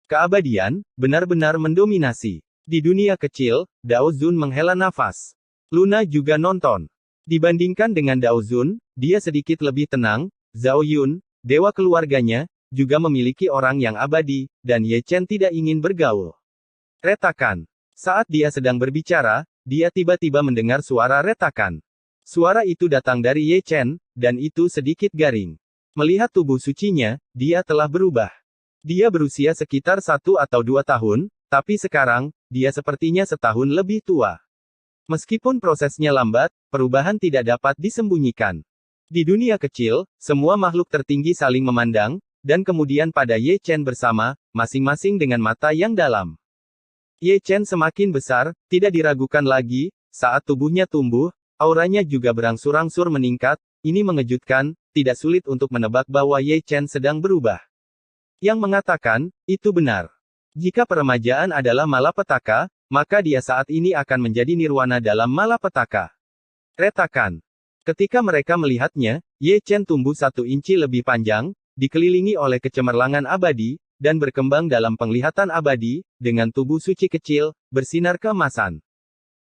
Keabadian, benar-benar mendominasi. Di dunia kecil, Dao Zun menghela nafas. Luna juga nonton. Dibandingkan dengan Dao Zun, dia sedikit lebih tenang, Zhao Yun, dewa keluarganya, juga memiliki orang yang abadi, dan Ye Chen tidak ingin bergaul. Retakan. Saat dia sedang berbicara, dia tiba-tiba mendengar suara retakan. Suara itu datang dari Ye Chen, dan itu sedikit garing. Melihat tubuh sucinya, dia telah berubah. Dia berusia sekitar 1 atau 2 tahun, tapi sekarang, dia sepertinya setahun lebih tua. Meskipun prosesnya lambat, perubahan tidak dapat disembunyikan. Di dunia kecil, semua makhluk tertinggi saling memandang, dan kemudian pada Ye Chen bersama, masing-masing dengan mata yang dalam. Ye Chen semakin besar, tidak diragukan lagi, saat tubuhnya tumbuh, auranya juga berangsur-angsur meningkat, ini mengejutkan, tidak sulit untuk menebak bahwa Ye Chen sedang berubah. Yang mengatakan, itu benar. Jika peremajaan adalah malapetaka, maka dia saat ini akan menjadi nirwana dalam malapetaka. Retakan. Ketika mereka melihatnya, Ye Chen tumbuh 1 inci lebih panjang, dikelilingi oleh kecemerlangan abadi, dan berkembang dalam penglihatan abadi, dengan tubuh suci kecil, bersinar keemasan.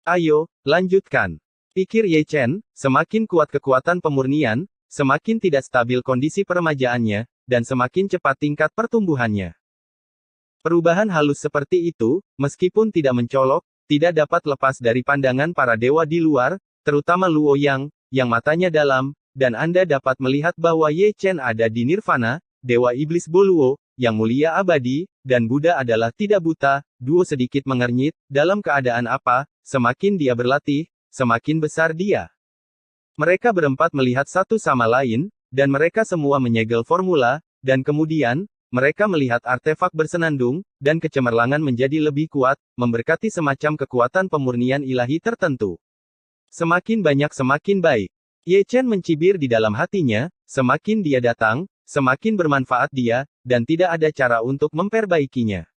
Ayo, lanjutkan. Pikir Ye Chen, semakin kuat kekuatan pemurnian, semakin tidak stabil kondisi peremajaannya, dan semakin cepat tingkat pertumbuhannya. Perubahan halus seperti itu, meskipun tidak mencolok, tidak dapat lepas dari pandangan para dewa di luar, terutama Luo Yang, yang matanya dalam, dan Anda dapat melihat bahwa Ye Chen ada di Nirvana, Dewa Iblis Boluo, yang mulia abadi, dan Buddha adalah tidak buta. Duo sedikit mengernyit, dalam keadaan apa, semakin dia berlatih, semakin besar dia. Mereka berempat melihat satu sama lain, dan mereka semua menyegel formula, dan kemudian, mereka melihat artefak bersenandung, dan kecemerlangan menjadi lebih kuat, memberkati semacam kekuatan pemurnian ilahi tertentu. Semakin banyak semakin baik. Ye Chen mencibir di dalam hatinya, semakin dia datang, semakin bermanfaat dia, dan tidak ada cara untuk memperbaikinya.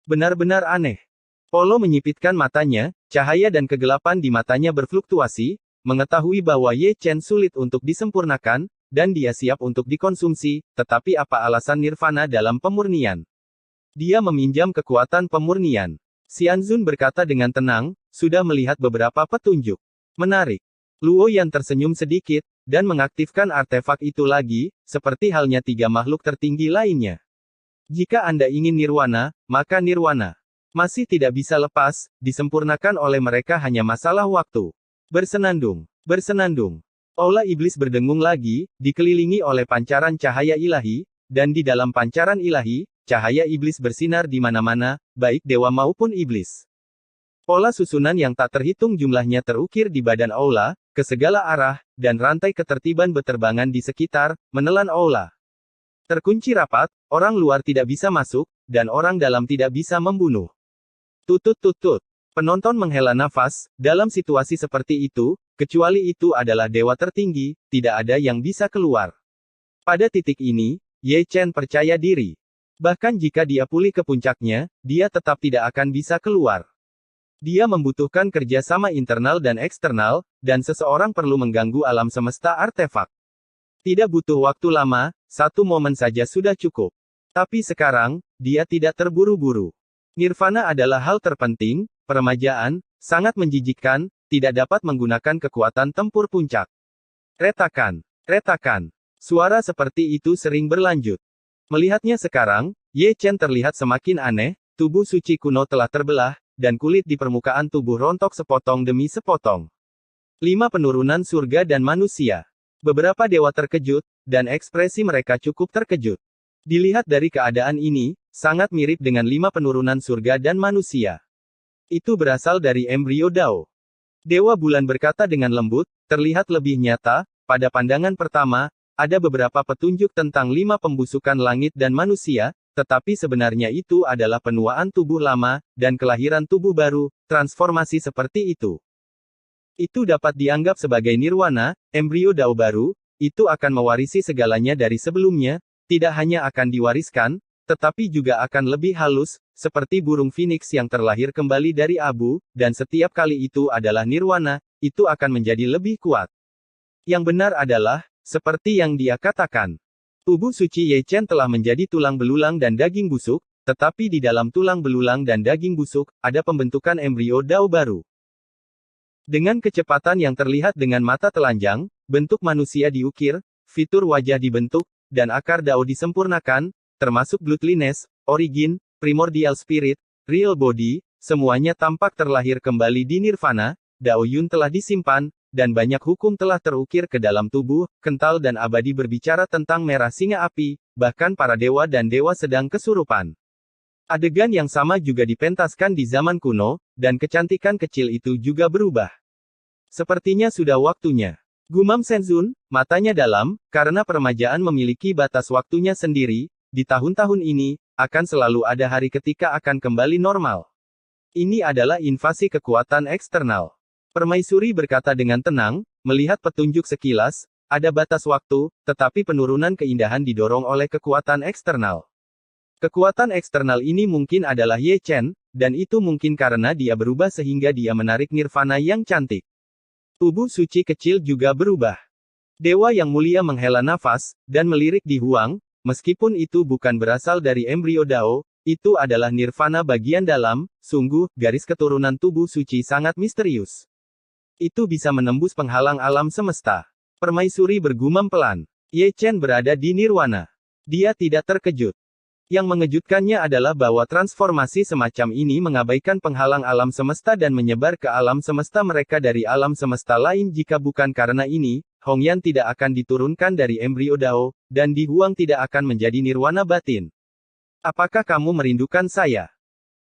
Benar-benar aneh. Polo menyipitkan matanya, cahaya dan kegelapan di matanya berfluktuasi, mengetahui bahwa Ye Chen sulit untuk disempurnakan, dan dia siap untuk dikonsumsi, tetapi apa alasan nirvana dalam pemurnian? Dia meminjam kekuatan pemurnian. Xianzun berkata dengan tenang, sudah melihat beberapa petunjuk. Menarik. Luo yang tersenyum sedikit, dan mengaktifkan artefak itu lagi, seperti halnya tiga makhluk tertinggi lainnya. Jika Anda ingin nirwana, maka nirwana masih tidak bisa lepas, disempurnakan oleh mereka hanya masalah waktu. Bersenandung, bersenandung. Aula iblis berdengung lagi, dikelilingi oleh pancaran cahaya ilahi, dan di dalam pancaran ilahi, cahaya iblis bersinar di mana-mana, baik dewa maupun iblis. Pola susunan yang tak terhitung jumlahnya terukir di badan aula, ke segala arah, dan rantai ketertiban beterbangan di sekitar, menelan aula. Terkunci rapat, orang luar tidak bisa masuk, dan orang dalam tidak bisa membunuh. Tutut-tutut. Penonton menghela nafas, dalam situasi seperti itu, kecuali itu adalah dewa tertinggi, tidak ada yang bisa keluar. Pada titik ini, Ye Chen percaya diri. Bahkan jika dia pulih ke puncaknya, dia tetap tidak akan bisa keluar. Dia membutuhkan kerjasama internal dan eksternal, dan seseorang perlu mengganggu alam semesta artefak. Tidak butuh waktu lama, satu momen saja sudah cukup. Tapi sekarang, dia tidak terburu-buru. Nirvana adalah hal terpenting, peremajaan, sangat menjijikkan, tidak dapat menggunakan kekuatan tempur puncak. Retakan, retakan. Suara seperti itu sering berlanjut. Melihatnya sekarang, Ye Chen terlihat semakin aneh, tubuh suci kuno telah terbelah, dan kulit di permukaan tubuh rontok sepotong demi sepotong. 5 penurunan surga dan manusia. Beberapa dewa terkejut, dan ekspresi mereka cukup terkejut. Dilihat dari keadaan ini, sangat mirip dengan 5 penurunan surga dan manusia. Itu berasal dari embrio Dao. Dewa Bulan berkata dengan lembut, terlihat lebih nyata, pada pandangan pertama, ada beberapa petunjuk tentang 5 pembusukan langit dan manusia, tetapi sebenarnya itu adalah penuaan tubuh lama, dan kelahiran tubuh baru, transformasi seperti itu. Itu dapat dianggap sebagai nirwana, embrio Dao baru, itu akan mewarisi segalanya dari sebelumnya, tidak hanya akan diwariskan, tetapi juga akan lebih halus, seperti burung phoenix yang terlahir kembali dari abu, dan setiap kali itu adalah nirwana, itu akan menjadi lebih kuat. Yang benar adalah, seperti yang dia katakan. Tubuh suci Ye Chen telah menjadi tulang belulang dan daging busuk, tetapi di dalam tulang belulang dan daging busuk, ada pembentukan embrio Dao baru. Dengan kecepatan yang terlihat dengan mata telanjang, bentuk manusia diukir, fitur wajah dibentuk, dan akar Dao disempurnakan, termasuk bloodliness, origin, primordial spirit, real body, semuanya tampak terlahir kembali di nirvana, Dao Yun telah disimpan, dan banyak hukum telah terukir ke dalam tubuh, kental dan abadi berbicara tentang merah singa api, bahkan para dewa dan dewa sedang kesurupan. Adegan yang sama juga dipentaskan di zaman kuno, dan kecantikan kecil itu juga berubah. Sepertinya sudah waktunya. Gumam Shenzun, matanya dalam, karena peremajaan memiliki batas waktunya sendiri, di tahun-tahun ini, akan selalu ada hari ketika akan kembali normal. Ini adalah invasi kekuatan eksternal. Permaisuri berkata dengan tenang, melihat petunjuk sekilas, ada batas waktu, tetapi penurunan keindahan didorong oleh kekuatan eksternal. Kekuatan eksternal ini mungkin adalah Ye Chen, dan itu mungkin karena dia berubah sehingga dia menarik nirvana yang cantik. Tubuh suci kecil juga berubah. Dewa yang mulia menghela nafas, dan melirik di Huang, meskipun itu bukan berasal dari embrio Dao, itu adalah nirvana bagian dalam, sungguh, garis keturunan tubuh suci sangat misterius. Itu bisa menembus penghalang alam semesta. Permaisuri bergumam pelan. Ye Chen berada di nirwana. Dia tidak terkejut. Yang mengejutkannya adalah bahwa transformasi semacam ini mengabaikan penghalang alam semesta dan menyebar ke alam semesta mereka dari alam semesta lain. Jika bukan karena ini, Hongyan tidak akan diturunkan dari embrio Dao, dan Di Huang tidak akan menjadi nirwana batin. Apakah kamu merindukan saya?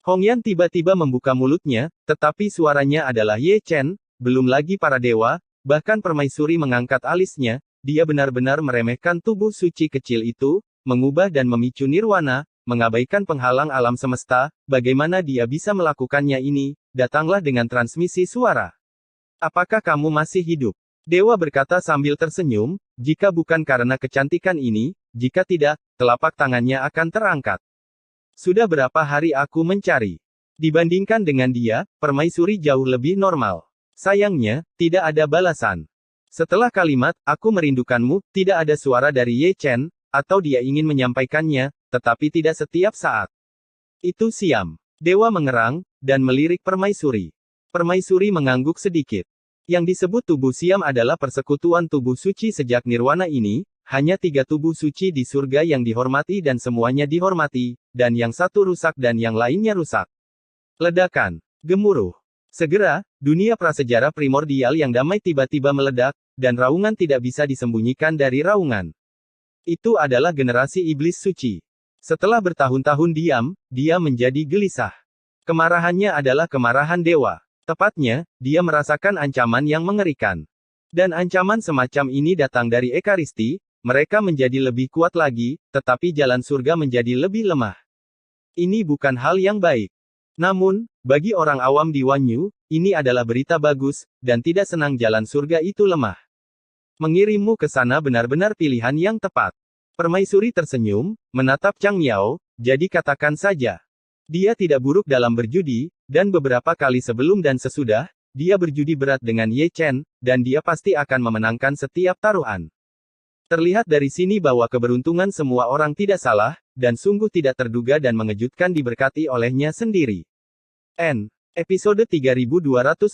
Hongyan tiba-tiba membuka mulutnya, tetapi suaranya adalah Ye Chen, belum lagi para dewa, bahkan permaisuri mengangkat alisnya, dia benar-benar meremehkan tubuh suci kecil itu, mengubah dan memicu nirwana, mengabaikan penghalang alam semesta, bagaimana dia bisa melakukannya ini, datanglah dengan transmisi suara. Apakah kamu masih hidup? Dewa berkata sambil tersenyum, jika bukan karena kecantikan ini, jika tidak, telapak tangannya akan terangkat. Sudah berapa hari aku mencari. Dibandingkan dengan dia, permaisuri jauh lebih normal. Sayangnya, tidak ada balasan. Setelah kalimat, aku merindukanmu, tidak ada suara dari Ye Chen, atau dia ingin menyampaikannya, tetapi tidak setiap saat. Itu Siam. Dewa mengerang, dan melirik permaisuri. Permaisuri mengangguk sedikit. Yang disebut tubuh Siam adalah persekutuan tubuh suci sejak nirwana ini, hanya 3 tubuh suci di surga yang dihormati dan semuanya dihormati, dan yang satu rusak dan yang lainnya rusak. Ledakan. Gemuruh. Segera, dunia prasejarah primordial yang damai tiba-tiba meledak, dan raungan tidak bisa disembunyikan dari raungan. Itu adalah generasi iblis suci. Setelah bertahun-tahun diam, dia menjadi gelisah. Kemarahannya adalah kemarahan dewa. Tepatnya, dia merasakan ancaman yang mengerikan. Dan ancaman semacam ini datang dari Ekaristi, mereka menjadi lebih kuat lagi, tetapi jalan surga menjadi lebih lemah. Ini bukan hal yang baik. Namun, bagi orang awam di Wanyu, ini adalah berita bagus, dan tidak senang jalan surga itu lemah. Mengirimmu ke sana benar-benar pilihan yang tepat. Permaisuri tersenyum, menatap Chang Miao, jadi katakan saja. Dia tidak buruk dalam berjudi, dan beberapa kali sebelum dan sesudah, dia berjudi berat dengan Ye Chen, dan dia pasti akan memenangkan setiap taruhan. Terlihat dari sini bahwa keberuntungan semua orang tidak salah, dan sungguh tidak terduga dan mengejutkan diberkati olehnya sendiri. Episode 3254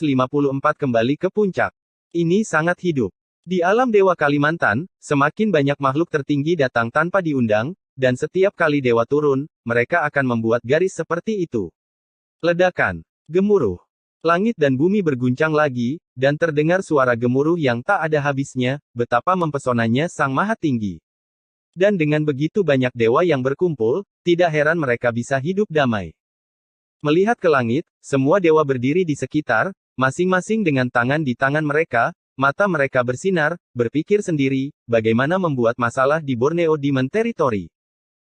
kembali ke puncak. Ini sangat hidup. Di alam Dewa Kalimantan, semakin banyak makhluk tertinggi datang tanpa diundang, dan setiap kali dewa turun, mereka akan membuat garis seperti itu. Ledakan. Gemuruh. Langit dan bumi berguncang lagi, dan terdengar suara gemuruh yang tak ada habisnya, betapa mempesonanya Sang Maha Tinggi. Dan dengan begitu banyak dewa yang berkumpul, tidak heran mereka bisa hidup damai. Melihat ke langit, semua dewa berdiri di sekitar, masing-masing dengan tangan di tangan mereka, mata mereka bersinar, berpikir sendiri, bagaimana membuat masalah di Borneo Demon Territory.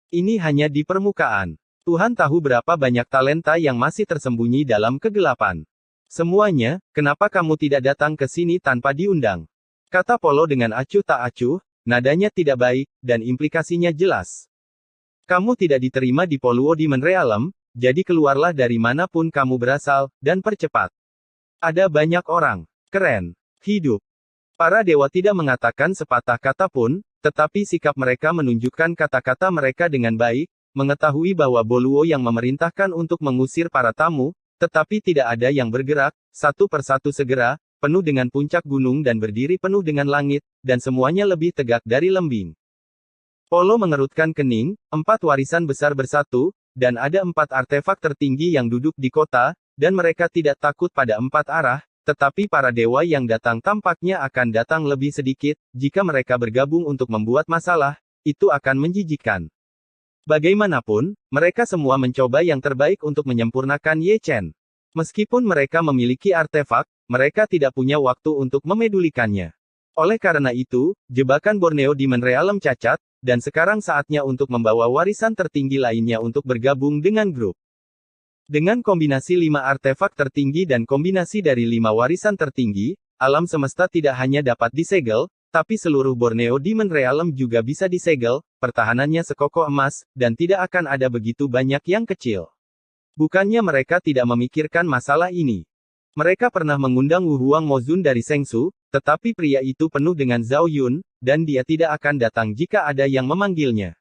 Ini hanya di permukaan. Tuhan tahu berapa banyak talenta yang masih tersembunyi dalam kegelapan. Semuanya, kenapa kamu tidak datang ke sini tanpa diundang? Kata Polo dengan acuh tak acuh, nadanya tidak baik, dan implikasinya jelas. Kamu tidak diterima di Poluo Demon Realm, jadi keluarlah dari manapun kamu berasal, dan percepat. Ada banyak orang. Keren. Hidup. Para dewa tidak mengatakan sepatah kata pun, tetapi sikap mereka menunjukkan kata-kata mereka dengan baik, mengetahui bahwa Boluo yang memerintahkan untuk mengusir para tamu, tetapi tidak ada yang bergerak, satu persatu segera, penuh dengan puncak gunung dan berdiri penuh dengan langit, dan semuanya lebih tegak dari lembing. Polo mengerutkan kening, 4 warisan besar bersatu, dan ada 4 artefak tertinggi yang duduk di kota, dan mereka tidak takut pada 4 arah, tetapi para dewa yang datang tampaknya akan datang lebih sedikit, jika mereka bergabung untuk membuat masalah, itu akan menjijikkan. Bagaimanapun, mereka semua mencoba yang terbaik untuk menyempurnakan Ye Chen. Meskipun mereka memiliki artefak, mereka tidak punya waktu untuk memedulikannya. Oleh karena itu, jebakan Borneo Demon Realm cacat, dan sekarang saatnya untuk membawa warisan tertinggi lainnya untuk bergabung dengan grup. Dengan kombinasi 5 artefak tertinggi dan kombinasi dari 5 warisan tertinggi, alam semesta tidak hanya dapat disegel, tapi seluruh Borneo Demon Realm juga bisa disegel, pertahanannya sekokoh emas, dan tidak akan ada begitu banyak yang kecil. Bukannya mereka tidak memikirkan masalah ini. Mereka pernah mengundang Wu Huang Mozun dari Sengsu, tetapi pria itu penuh dengan Zhao Yun, dan dia tidak akan datang jika ada yang memanggilnya.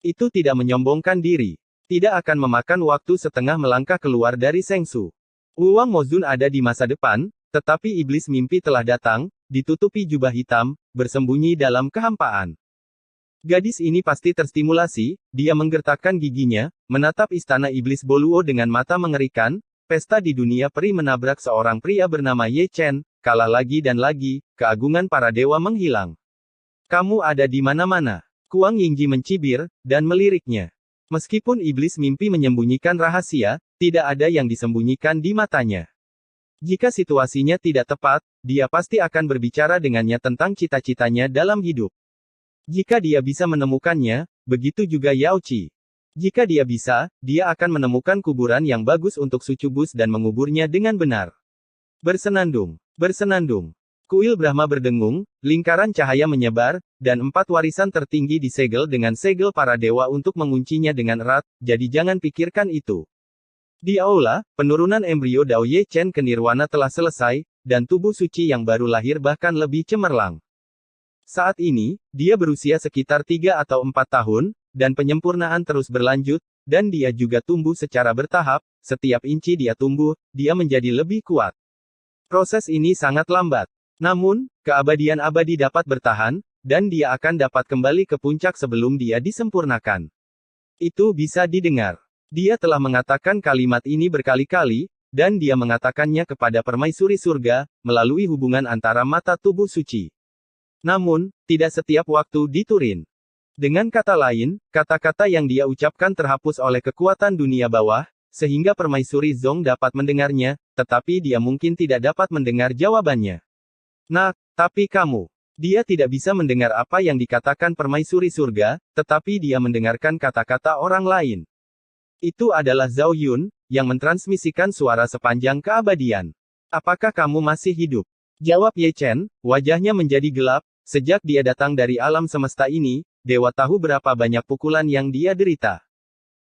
Itu tidak menyombongkan diri. Tidak akan memakan waktu setengah melangkah keluar dari Sengsu. Wu Huang Mozun ada di masa depan, tetapi iblis mimpi telah datang, ditutupi jubah hitam, bersembunyi dalam kehampaan. Gadis ini pasti terstimulasi, dia menggertakkan giginya, menatap istana iblis Boluo dengan mata mengerikan, pesta di dunia peri menabrak seorang pria bernama Ye Chen, kalah lagi dan lagi, keagungan para dewa menghilang. Kamu ada di mana-mana. Kuang Yingji mencibir, dan meliriknya. Meskipun iblis mimpi menyembunyikan rahasia, tidak ada yang disembunyikan di matanya. Jika situasinya tidak tepat, dia pasti akan berbicara dengannya tentang cita-citanya dalam hidup. Jika dia bisa menemukannya, begitu juga Yao Qi. Jika dia bisa, dia akan menemukan kuburan yang bagus untuk Sucubus dan menguburnya dengan benar. Bersenandung. Bersenandung. Kuil Brahma berdengung, lingkaran cahaya menyebar, dan 4 warisan tertinggi disegel dengan segel para dewa untuk menguncinya dengan erat, jadi jangan pikirkan itu. Di aula, penurunan embrio Dao Ye Chen ke Nirwana telah selesai, dan tubuh suci yang baru lahir bahkan lebih cemerlang. Saat ini, dia berusia sekitar 3 atau 4 tahun, dan penyempurnaan terus berlanjut, dan dia juga tumbuh secara bertahap, setiap inci dia tumbuh, dia menjadi lebih kuat. Proses ini sangat lambat. Namun, keabadian abadi dapat bertahan, dan dia akan dapat kembali ke puncak sebelum dia disempurnakan. Itu bisa didengar. Dia telah mengatakan kalimat ini berkali-kali, dan dia mengatakannya kepada permaisuri surga, melalui hubungan antara mata tubuh suci. Namun, tidak setiap waktu di Turin. Dengan kata lain, kata-kata yang dia ucapkan terhapus oleh kekuatan dunia bawah, sehingga permaisuri Zong dapat mendengarnya, tetapi dia mungkin tidak dapat mendengar jawabannya. Nah, tapi kamu. Dia tidak bisa mendengar apa yang dikatakan permaisuri surga, tetapi dia mendengarkan kata-kata orang lain. Itu adalah Zhao Yun, yang mentransmisikan suara sepanjang keabadian. Apakah kamu masih hidup? Jawab Ye Chen, wajahnya menjadi gelap, sejak dia datang dari alam semesta ini, dewa tahu berapa banyak pukulan yang dia derita.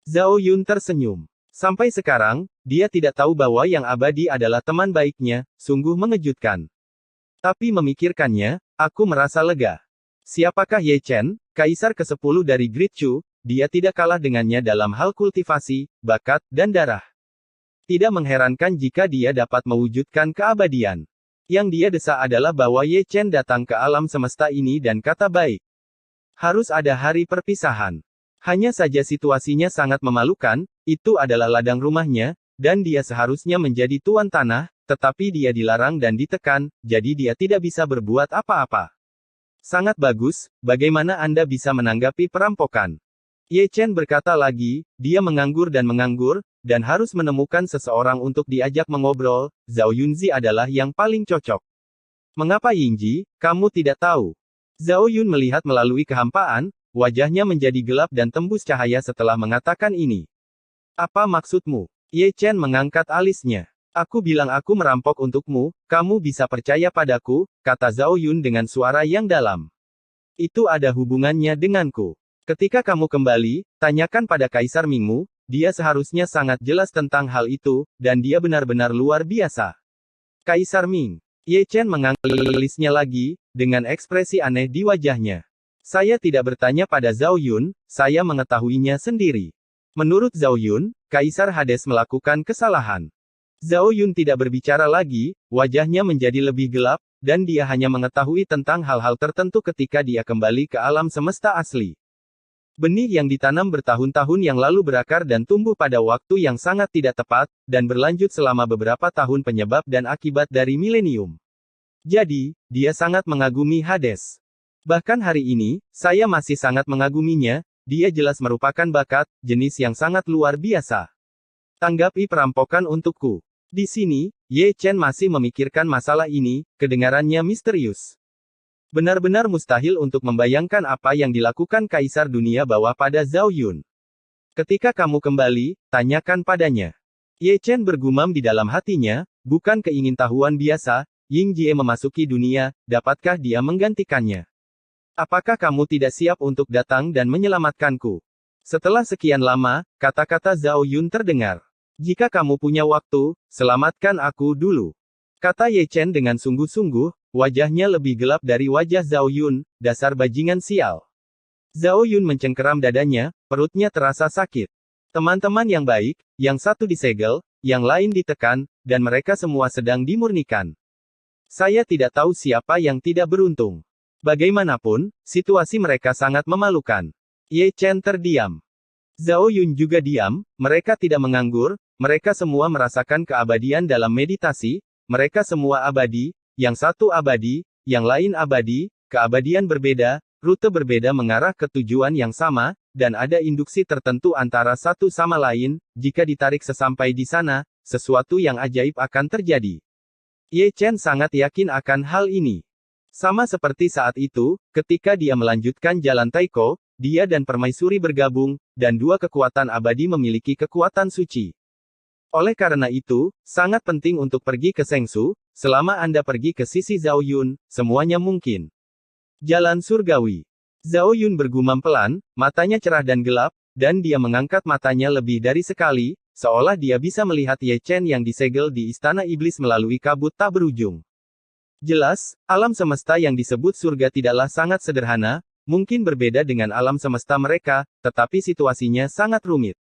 Zhao Yun tersenyum. Sampai sekarang, dia tidak tahu bahwa yang abadi adalah teman baiknya, sungguh mengejutkan. Tapi memikirkannya, aku merasa lega. Siapakah Ye Chen, kaisar ke-10 dari Great Chu? Dia tidak kalah dengannya dalam hal kultivasi, bakat, dan darah. Tidak mengherankan jika dia dapat mewujudkan keabadian. Yang dia desa adalah bahwa Ye Chen datang ke alam semesta ini dan kata baik. Harus ada hari perpisahan. Hanya saja situasinya sangat memalukan, itu adalah ladang rumahnya, dan dia seharusnya menjadi tuan tanah, tetapi dia dilarang dan ditekan, jadi dia tidak bisa berbuat apa-apa. Sangat bagus, bagaimana Anda bisa menanggapi perampokan? Ye Chen berkata lagi, dia menganggur, dan harus menemukan seseorang untuk diajak mengobrol. Zhao Yunzi adalah yang paling cocok. Mengapa Yingji, kamu tidak tahu? Zhao Yun melihat melalui kehampaan, wajahnya menjadi gelap dan tembus cahaya setelah mengatakan ini. Apa maksudmu? Ye Chen mengangkat alisnya. Aku bilang aku merampok untukmu, kamu bisa percaya padaku, kata Zhao Yun dengan suara yang dalam. Itu ada hubungannya denganku. Ketika kamu kembali, tanyakan pada Kaisar Mingmu, dia seharusnya sangat jelas tentang hal itu, dan dia benar-benar luar biasa. Kaisar Ming. Ye Chen mengangkat alisnya lagi, dengan ekspresi aneh di wajahnya. Saya tidak bertanya pada Zhao Yun, saya mengetahuinya sendiri. Menurut Zhao Yun, Kaisar Hades melakukan kesalahan. Zhao Yun tidak berbicara lagi, wajahnya menjadi lebih gelap, dan dia hanya mengetahui tentang hal-hal tertentu ketika dia kembali ke alam semesta asli. Benih yang ditanam bertahun-tahun yang lalu berakar dan tumbuh pada waktu yang sangat tidak tepat, dan berlanjut selama beberapa tahun penyebab dan akibat dari milenium. Jadi, dia sangat mengagumi Hades. Bahkan hari ini, saya masih sangat mengaguminya, dia jelas merupakan bakat, jenis yang sangat luar biasa. Tanggapi perampokan untukku. Di sini, Ye Chen masih memikirkan masalah ini, kedengarannya misterius. Benar-benar mustahil untuk membayangkan apa yang dilakukan Kaisar Dunia Bawah pada Zhao Yun. Ketika kamu kembali, tanyakan padanya. Ye Chen bergumam di dalam hatinya, bukan keingintahuan biasa, Ying Jie memasuki dunia, dapatkah dia menggantikannya? Apakah kamu tidak siap untuk datang dan menyelamatkanku? Setelah sekian lama, kata-kata Zhao Yun terdengar. Jika kamu punya waktu, selamatkan aku dulu. Kata Ye Chen dengan sungguh-sungguh, wajahnya lebih gelap dari wajah Zhao Yun, dasar bajingan sial. Zhao Yun mencengkeram dadanya, perutnya terasa sakit. Teman-teman yang baik, yang satu disegel, yang lain ditekan, dan mereka semua sedang dimurnikan. Saya tidak tahu siapa yang tidak beruntung. Bagaimanapun, situasi mereka sangat memalukan. Ye Chen terdiam. Zhao Yun juga diam, mereka tidak menganggur, mereka semua merasakan keabadian dalam meditasi, mereka semua abadi, yang satu abadi, yang lain abadi, keabadian berbeda, rute berbeda mengarah ke tujuan yang sama, dan ada induksi tertentu antara satu sama lain, jika ditarik sesampai di sana, sesuatu yang ajaib akan terjadi. Ye Chen sangat yakin akan hal ini. Sama seperti saat itu, ketika dia melanjutkan jalan Taiko, dia dan permaisuri bergabung, dan dua kekuatan abadi memiliki kekuatan suci. Oleh karena itu, sangat penting untuk pergi ke Sengsu, selama Anda pergi ke sisi Zhao Yun, semuanya mungkin. Jalan surgawi. Zhao Yun bergumam pelan, matanya cerah dan gelap, dan dia mengangkat matanya lebih dari sekali, seolah dia bisa melihat Ye Chen yang disegel di istana iblis melalui kabut tak berujung. Jelas, alam semesta yang disebut surga tidaklah sangat sederhana, mungkin berbeda dengan alam semesta mereka, tetapi situasinya sangat rumit.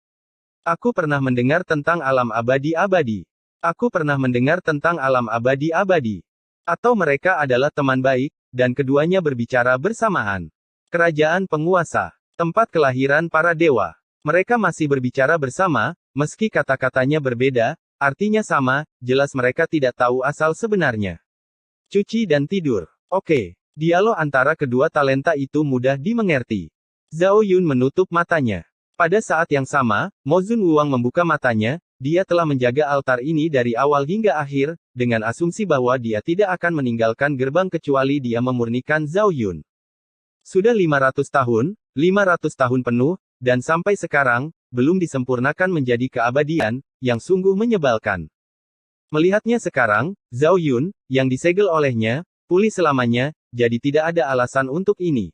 Aku pernah mendengar tentang alam abadi-abadi. Aku pernah mendengar tentang alam abadi-abadi. Atau mereka adalah teman baik, dan keduanya berbicara bersamaan. Kerajaan penguasa. Tempat kelahiran para dewa. Mereka masih berbicara bersama, meski kata-katanya berbeda, artinya sama, jelas mereka tidak tahu asal sebenarnya. Cuci dan tidur. Oke. Dialog antara kedua talenta itu mudah dimengerti. Zhao Yun menutup matanya. Pada saat yang sama, Mo Zunwuang membuka matanya, dia telah menjaga altar ini dari awal hingga akhir, dengan asumsi bahwa dia tidak akan meninggalkan gerbang kecuali dia memurnikan Zhao Yun. Sudah 500 tahun, 500 tahun penuh, dan sampai sekarang, belum disempurnakan menjadi keabadian, yang sungguh menyebalkan. Melihatnya sekarang, Zhao Yun, yang disegel olehnya, pulih selamanya, jadi tidak ada alasan untuk ini.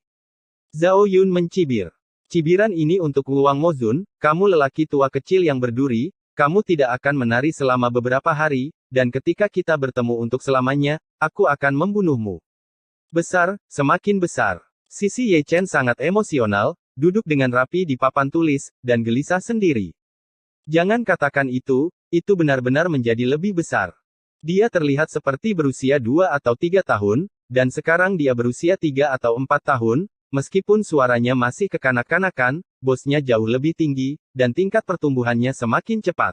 Zhao Yun mencibir. Cibiran ini untuk Luang Mozun, kamu lelaki tua kecil yang berduri, kamu tidak akan menari selama beberapa hari, dan ketika kita bertemu untuk selamanya, aku akan membunuhmu. Besar, semakin besar. Sisi Ye Chen sangat emosional, duduk dengan rapi di papan tulis, dan gelisah sendiri. Jangan katakan itu benar-benar menjadi lebih besar. Dia terlihat seperti berusia 2 atau 3 tahun, dan sekarang dia berusia 3 atau 4 tahun, meskipun suaranya masih kekanak-kanakan, bosnya jauh lebih tinggi, dan tingkat pertumbuhannya semakin cepat.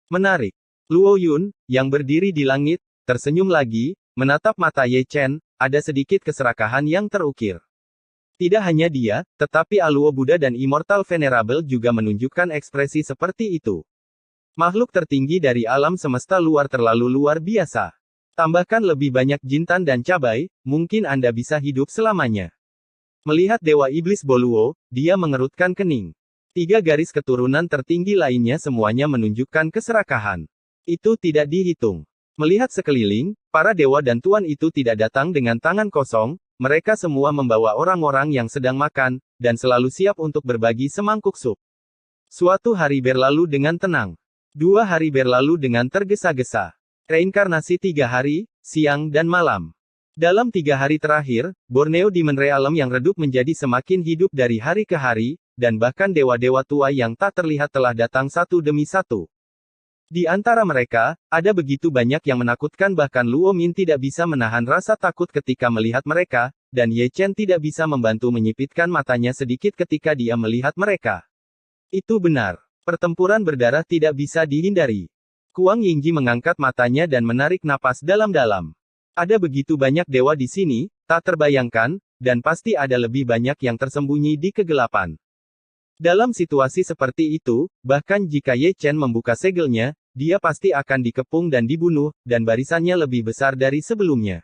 Menarik. Luo Yun, yang berdiri di langit, tersenyum lagi, menatap mata Ye Chen, ada sedikit keserakahan yang terukir. Tidak hanya dia, tetapi Aluo Buddha dan Immortal Venerable juga menunjukkan ekspresi seperti itu. Makhluk tertinggi dari alam semesta luar terlalu luar biasa. Tambahkan lebih banyak jintan dan cabai, mungkin Anda bisa hidup selamanya. Melihat Dewa Iblis Boluo, dia mengerutkan kening. 3 garis keturunan tertinggi lainnya semuanya menunjukkan keserakahan. Itu tidak dihitung. Melihat sekeliling, para dewa dan tuan itu tidak datang dengan tangan kosong, mereka semua membawa orang-orang yang sedang makan, dan selalu siap untuk berbagi semangkuk sup. Suatu hari berlalu dengan tenang. 2 hari berlalu dengan tergesa-gesa. Reinkarnasi 3 hari, siang dan malam. Dalam 3 hari terakhir, Borneo Demon Realm yang redup menjadi semakin hidup dari hari ke hari, dan bahkan dewa-dewa tua yang tak terlihat telah datang satu demi satu. Di antara mereka, ada begitu banyak yang menakutkan bahkan Luo Min tidak bisa menahan rasa takut ketika melihat mereka, dan Ye Chen tidak bisa membantu menyipitkan matanya sedikit ketika dia melihat mereka. Itu benar. Pertempuran berdarah tidak bisa dihindari. Kuang Yingji mengangkat matanya dan menarik napas dalam-dalam. Ada begitu banyak dewa di sini, tak terbayangkan, dan pasti ada lebih banyak yang tersembunyi di kegelapan. Dalam situasi seperti itu, bahkan jika Ye Chen membuka segelnya, dia pasti akan dikepung dan dibunuh, dan barisannya lebih besar dari sebelumnya.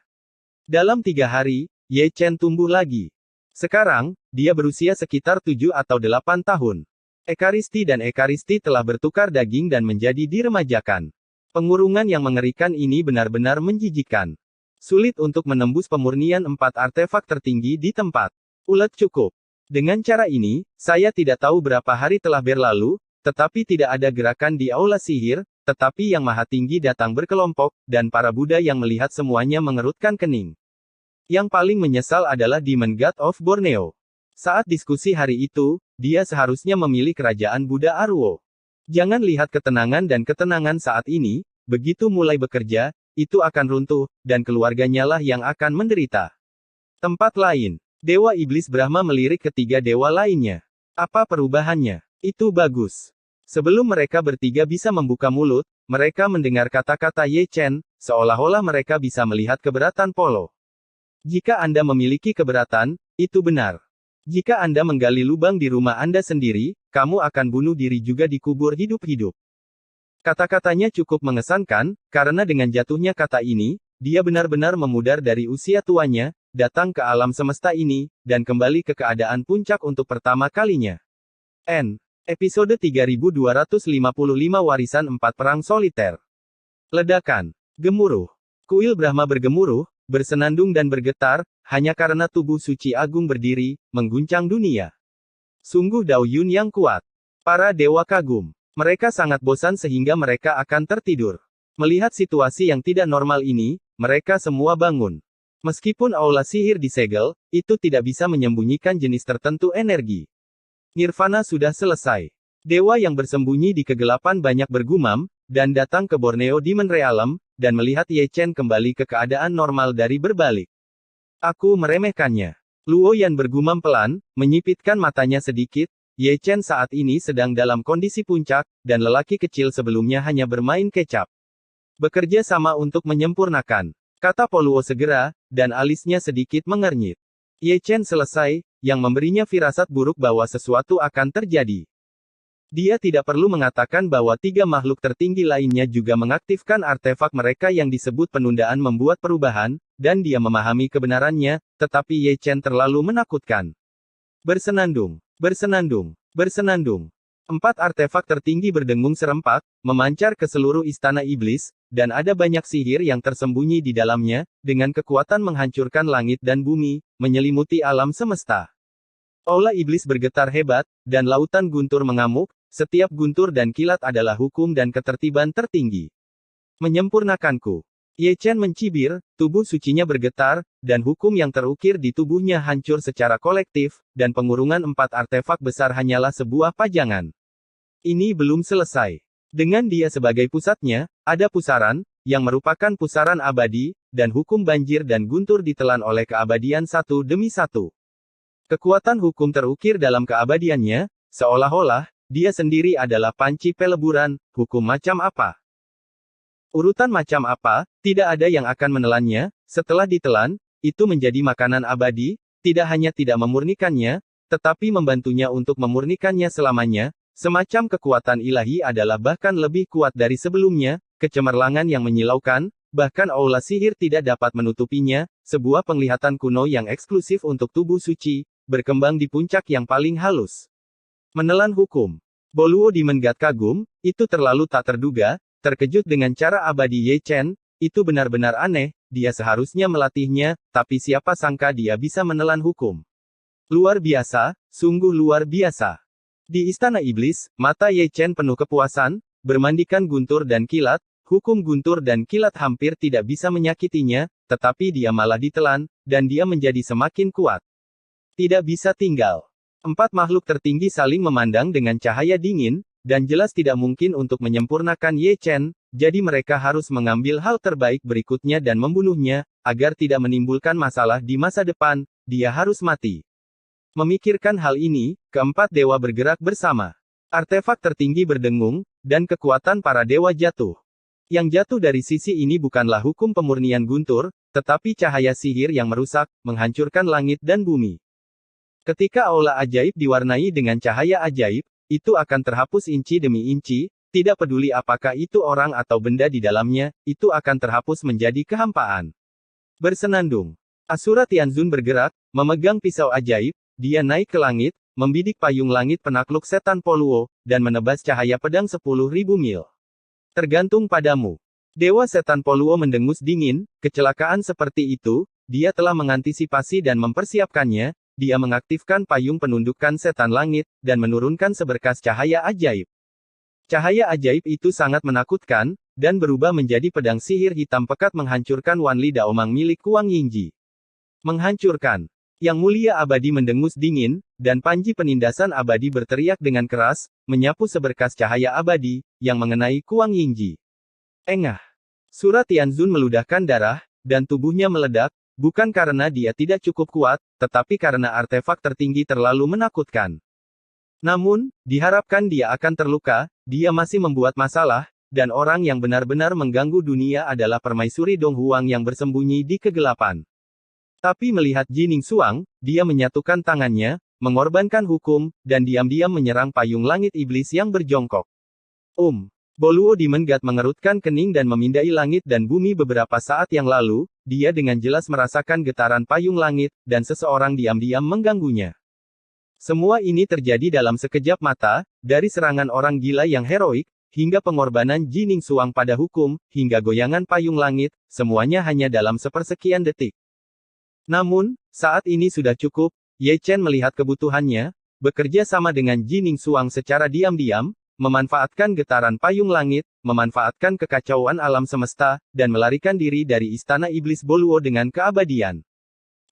Dalam 3 hari, Ye Chen tumbuh lagi. Sekarang, dia berusia sekitar 7 atau 8 tahun. Ekaristi dan Ekaristi telah bertukar daging dan menjadi diremajakan. Pengurungan yang mengerikan ini benar-benar menjijikkan. Sulit untuk menembus pemurnian 4 artefak tertinggi di tempat. Ulet cukup. Dengan cara ini, saya tidak tahu berapa hari telah berlalu, tetapi tidak ada gerakan di aula sihir, tetapi yang maha tinggi datang berkelompok, dan para Buddha yang melihat semuanya mengerutkan kening. Yang paling menyesal adalah Demon God of Borneo. Saat diskusi hari itu, dia seharusnya memilih kerajaan Buddha Aruo. Jangan lihat ketenangan dan ketenangan saat ini, begitu mulai bekerja, itu akan runtuh, dan keluarganya lah yang akan menderita. Tempat lain, Dewa Iblis Brahma melirik ketiga dewa lainnya. Apa perubahannya? Itu bagus. Sebelum mereka bertiga bisa membuka mulut, mereka mendengar kata-kata Ye Chen, seolah-olah mereka bisa melihat keberatan Polo. Jika Anda memiliki keberatan, itu benar. Jika Anda menggali lubang di rumah Anda sendiri, kamu akan bunuh diri juga dikubur hidup-hidup. Kata-katanya cukup mengesankan, karena dengan jatuhnya kata ini, dia benar-benar memudar dari usia tuanya, datang ke alam semesta ini, dan kembali ke keadaan puncak untuk pertama kalinya. Episode 3255 Warisan 4 Perang Soliter. Ledakan. Gemuruh. Kuil Brahma bergemuruh, bersenandung dan bergetar, hanya karena tubuh suci agung berdiri, mengguncang dunia. Sungguh Dao Yun yang kuat. Para dewa kagum. Mereka sangat bosan sehingga mereka akan tertidur. Melihat situasi yang tidak normal ini, mereka semua bangun. Meskipun aula sihir disegel, itu tidak bisa menyembunyikan jenis tertentu energi. Nirvana sudah selesai. Dewa yang bersembunyi di kegelapan banyak bergumam, dan datang ke Borneo Demon Realm, dan melihat Ye Chen kembali ke keadaan normal dari berbalik. Aku meremehkannya. Luo Yan bergumam pelan, menyipitkan matanya sedikit. Ye Chen saat ini sedang dalam kondisi puncak, dan lelaki kecil sebelumnya hanya bermain kecap. Bekerja sama untuk menyempurnakan, kata Poluo segera, dan alisnya sedikit mengernyit. Ye Chen selesai, yang memberinya firasat buruk bahwa sesuatu akan terjadi. Dia tidak perlu mengatakan bahwa 3 makhluk tertinggi lainnya juga mengaktifkan artefak mereka yang disebut penundaan membuat perubahan, dan dia memahami kebenarannya, tetapi Ye Chen terlalu menakutkan. Bersenandung, bersenandung, bersenandung. 4 artefak tertinggi berdengung serempak, memancar ke seluruh istana iblis, dan ada banyak sihir yang tersembunyi di dalamnya, dengan kekuatan menghancurkan langit dan bumi, menyelimuti alam semesta. Aula iblis bergetar hebat, dan lautan guntur mengamuk. Setiap guntur dan kilat adalah hukum dan ketertiban tertinggi. Menyempurnakanku. Ye Chen mencibir, tubuh sucinya bergetar, dan hukum yang terukir di tubuhnya hancur secara kolektif, dan pengurungan 4 artefak besar hanyalah sebuah pajangan. Ini belum selesai. Dengan dia sebagai pusatnya, ada pusaran, yang merupakan pusaran abadi, dan hukum banjir dan guntur ditelan oleh keabadian satu demi satu. Kekuatan hukum terukir dalam keabadiannya, seolah-olah, dia sendiri adalah panci peleburan, hukum macam apa? Urutan macam apa, tidak ada yang akan menelannya, setelah ditelan, itu menjadi makanan abadi, tidak hanya tidak memurnikannya, tetapi membantunya untuk memurnikannya selamanya, semacam kekuatan ilahi adalah bahkan lebih kuat dari sebelumnya, kecemerlangan yang menyilaukan, bahkan aula sihir tidak dapat menutupinya, sebuah penglihatan kuno yang eksklusif untuk tubuh suci, berkembang di puncak yang paling halus. Menelan hukum. Boluo Demon God kagum, itu terlalu tak terduga, terkejut dengan cara abadi Ye Chen, itu benar-benar aneh, dia seharusnya melatihnya, tapi siapa sangka dia bisa menelan hukum. Luar biasa, sungguh luar biasa. Di istana iblis, mata Ye Chen penuh kepuasan, bermandikan guntur dan kilat, hukum guntur dan kilat hampir tidak bisa menyakitinya, tetapi dia malah ditelan, dan dia menjadi semakin kuat. Tidak bisa tinggal. 4 makhluk tertinggi saling memandang dengan cahaya dingin, dan jelas tidak mungkin untuk menyempurnakan Ye Chen, jadi mereka harus mengambil hal terbaik berikutnya dan membunuhnya, agar tidak menimbulkan masalah di masa depan, dia harus mati. Memikirkan hal ini, keempat dewa bergerak bersama. Artefak tertinggi berdengung, dan kekuatan para dewa jatuh. Yang jatuh dari sisi ini bukanlah hukum pemurnian guntur, tetapi cahaya sihir yang merusak, menghancurkan langit dan bumi. Ketika aula ajaib diwarnai dengan cahaya ajaib, itu akan terhapus inci demi inci, tidak peduli apakah itu orang atau benda di dalamnya, itu akan terhapus menjadi kehampaan. Bersenandung. Asura Tianzun bergerak, memegang pisau ajaib, dia naik ke langit, membidik payung langit penakluk setan Poluo, dan menebas cahaya pedang 10.000 mil. Tergantung padamu. Dewa setan Poluo mendengus dingin, kecelakaan seperti itu, dia telah mengantisipasi dan mempersiapkannya. Dia mengaktifkan payung penundukan setan langit, dan menurunkan seberkas cahaya ajaib. Cahaya ajaib itu sangat menakutkan, dan berubah menjadi pedang sihir hitam pekat menghancurkan Wanli Daomang milik Kuang Yingji. Menghancurkan. Yang mulia abadi mendengus dingin, dan panji penindasan abadi berteriak dengan keras, menyapu seberkas cahaya abadi, yang mengenai Kuang Yingji. Engah. Sura Tianzun meludahkan darah, dan tubuhnya meledak, bukan karena dia tidak cukup kuat, tetapi karena artefak tertinggi terlalu menakutkan. Namun, diharapkan dia akan terluka, dia masih membuat masalah, dan orang yang benar-benar mengganggu dunia adalah permaisuri Dong Huang yang bersembunyi di kegelapan. Tapi melihat Jining Suang, dia menyatukan tangannya, mengorbankan hukum, dan diam-diam menyerang payung langit iblis yang berjongkok. Boluo Demon God mengerutkan kening dan memindai langit dan bumi beberapa saat yang lalu, dia dengan jelas merasakan getaran payung langit, dan seseorang diam-diam mengganggunya. Semua ini terjadi dalam sekejap mata, dari serangan orang gila yang heroik, hingga pengorbanan Jining Suang pada hukum, hingga goyangan payung langit, semuanya hanya dalam sepersekian detik. Namun, saat ini sudah cukup, Ye Chen melihat kebutuhannya, bekerja sama dengan Jining Suang secara diam-diam, memanfaatkan getaran payung langit, memanfaatkan kekacauan alam semesta, dan melarikan diri dari istana iblis Boluo dengan keabadian.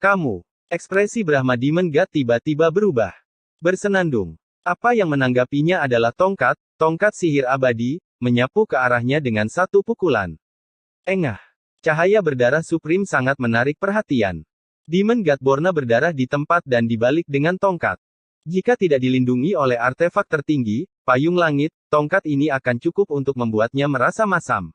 Kamu. Ekspresi Brahma Demon God tiba-tiba berubah. Bersenandung. Apa yang menanggapinya adalah tongkat sihir abadi, menyapu ke arahnya dengan satu pukulan. Engah. Cahaya berdarah Supreme sangat menarik perhatian. Demon God Borna berdarah di tempat dan dibalik dengan tongkat. Jika tidak dilindungi oleh artefak tertinggi, payung langit, tongkat ini akan cukup untuk membuatnya merasa masam.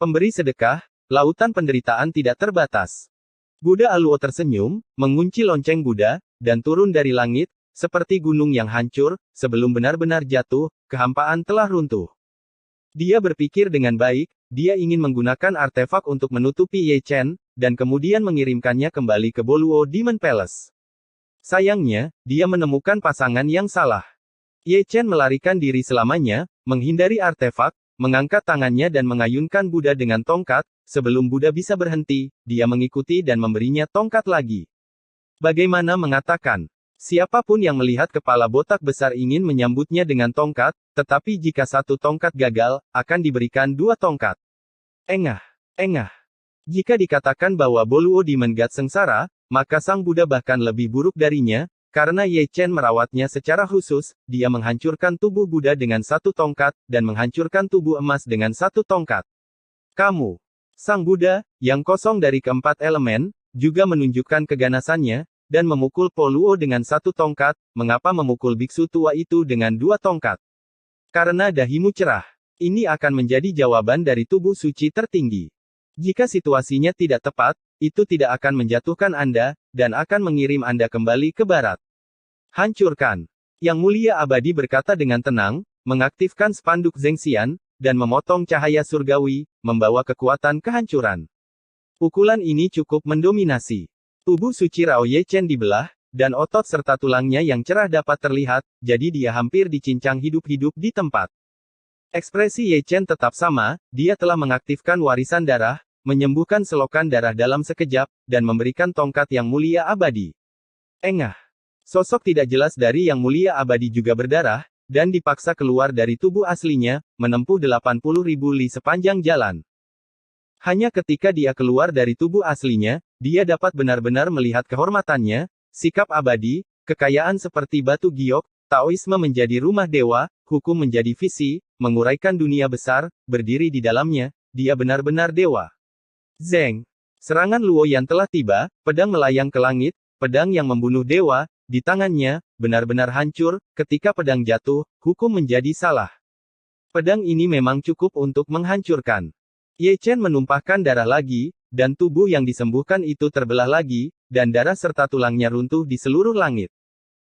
Pemberi sedekah, lautan penderitaan tidak terbatas. Buddha Aluo tersenyum, mengunci lonceng Buddha, dan turun dari langit, seperti gunung yang hancur, sebelum benar-benar jatuh, kehampaan telah runtuh. Dia berpikir dengan baik, dia ingin menggunakan artefak untuk menutupi Ye Chen, dan kemudian mengirimkannya kembali ke Boluo Demon Palace. Sayangnya, dia menemukan pasangan yang salah. Ye Chen melarikan diri selamanya, menghindari artefak, mengangkat tangannya dan mengayunkan Buddha dengan tongkat, sebelum Buddha bisa berhenti, dia mengikuti dan memberinya tongkat lagi. Bagaimana mengatakan? Siapapun yang melihat kepala botak besar ingin menyambutnya dengan tongkat, tetapi jika satu tongkat gagal, akan diberikan dua tongkat. Engah. Engah. Jika dikatakan bahwa Boluo Demon God sengsara, maka Sang Buddha bahkan lebih buruk darinya, karena Ye Chen merawatnya secara khusus, dia menghancurkan tubuh Buddha dengan satu tongkat, dan menghancurkan tubuh emas dengan satu tongkat. Kamu, Sang Buddha, yang kosong dari keempat elemen, juga menunjukkan keganasannya, dan memukul Po Luo dengan satu tongkat. Mengapa memukul biksu tua itu dengan dua tongkat? Karena dahimu cerah. Ini akan menjadi jawaban dari tubuh suci tertinggi. Jika situasinya tidak tepat, itu tidak akan menjatuhkan Anda, dan akan mengirim Anda kembali ke barat. Hancurkan. Yang Mulia Abadi berkata dengan tenang, mengaktifkan spanduk Zhengxian, dan memotong cahaya surgawi, membawa kekuatan kehancuran. Pukulan ini cukup mendominasi. Tubuh suci Rao Ye Chen dibelah, dan otot serta tulangnya yang cerah dapat terlihat, jadi dia hampir dicincang hidup-hidup di tempat. Ekspresi Ye Chen tetap sama, dia telah mengaktifkan warisan darah, menyembuhkan selokan darah dalam sekejap, dan memberikan tongkat Yang Mulia Abadi. Engah. Sosok tidak jelas dari Yang Mulia Abadi juga berdarah, dan dipaksa keluar dari tubuh aslinya, menempuh 80.000 li sepanjang jalan. Hanya ketika dia keluar dari tubuh aslinya, dia dapat benar-benar melihat kehormatannya, sikap abadi, kekayaan seperti batu giok, Taoisme menjadi rumah dewa, hukum menjadi visi, menguraikan dunia besar, berdiri di dalamnya, dia benar-benar dewa. Zeng. Serangan Luoyan telah tiba, pedang melayang ke langit, pedang yang membunuh dewa, di tangannya, benar-benar hancur, ketika pedang jatuh, hukum menjadi salah. Pedang ini memang cukup untuk menghancurkan. Ye Chen menumpahkan darah lagi, dan tubuh yang disembuhkan itu terbelah lagi, dan darah serta tulangnya runtuh di seluruh langit.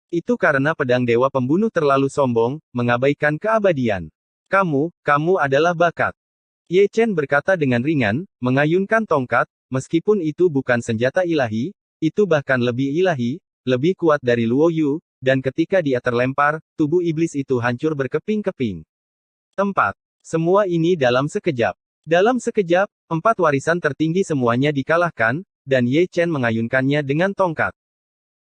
Itu karena pedang dewa pembunuh terlalu sombong, mengabaikan keabadian. Kamu adalah bakat. Ye Chen berkata dengan ringan, mengayunkan tongkat, meskipun itu bukan senjata ilahi, itu bahkan lebih ilahi, lebih kuat dari Luo Yu, dan ketika dia terlempar, tubuh iblis itu hancur berkeping-keping. Tempat. Semua ini dalam sekejap. Dalam sekejap, 4 warisan tertinggi semuanya dikalahkan, dan Ye Chen mengayunkannya dengan tongkat.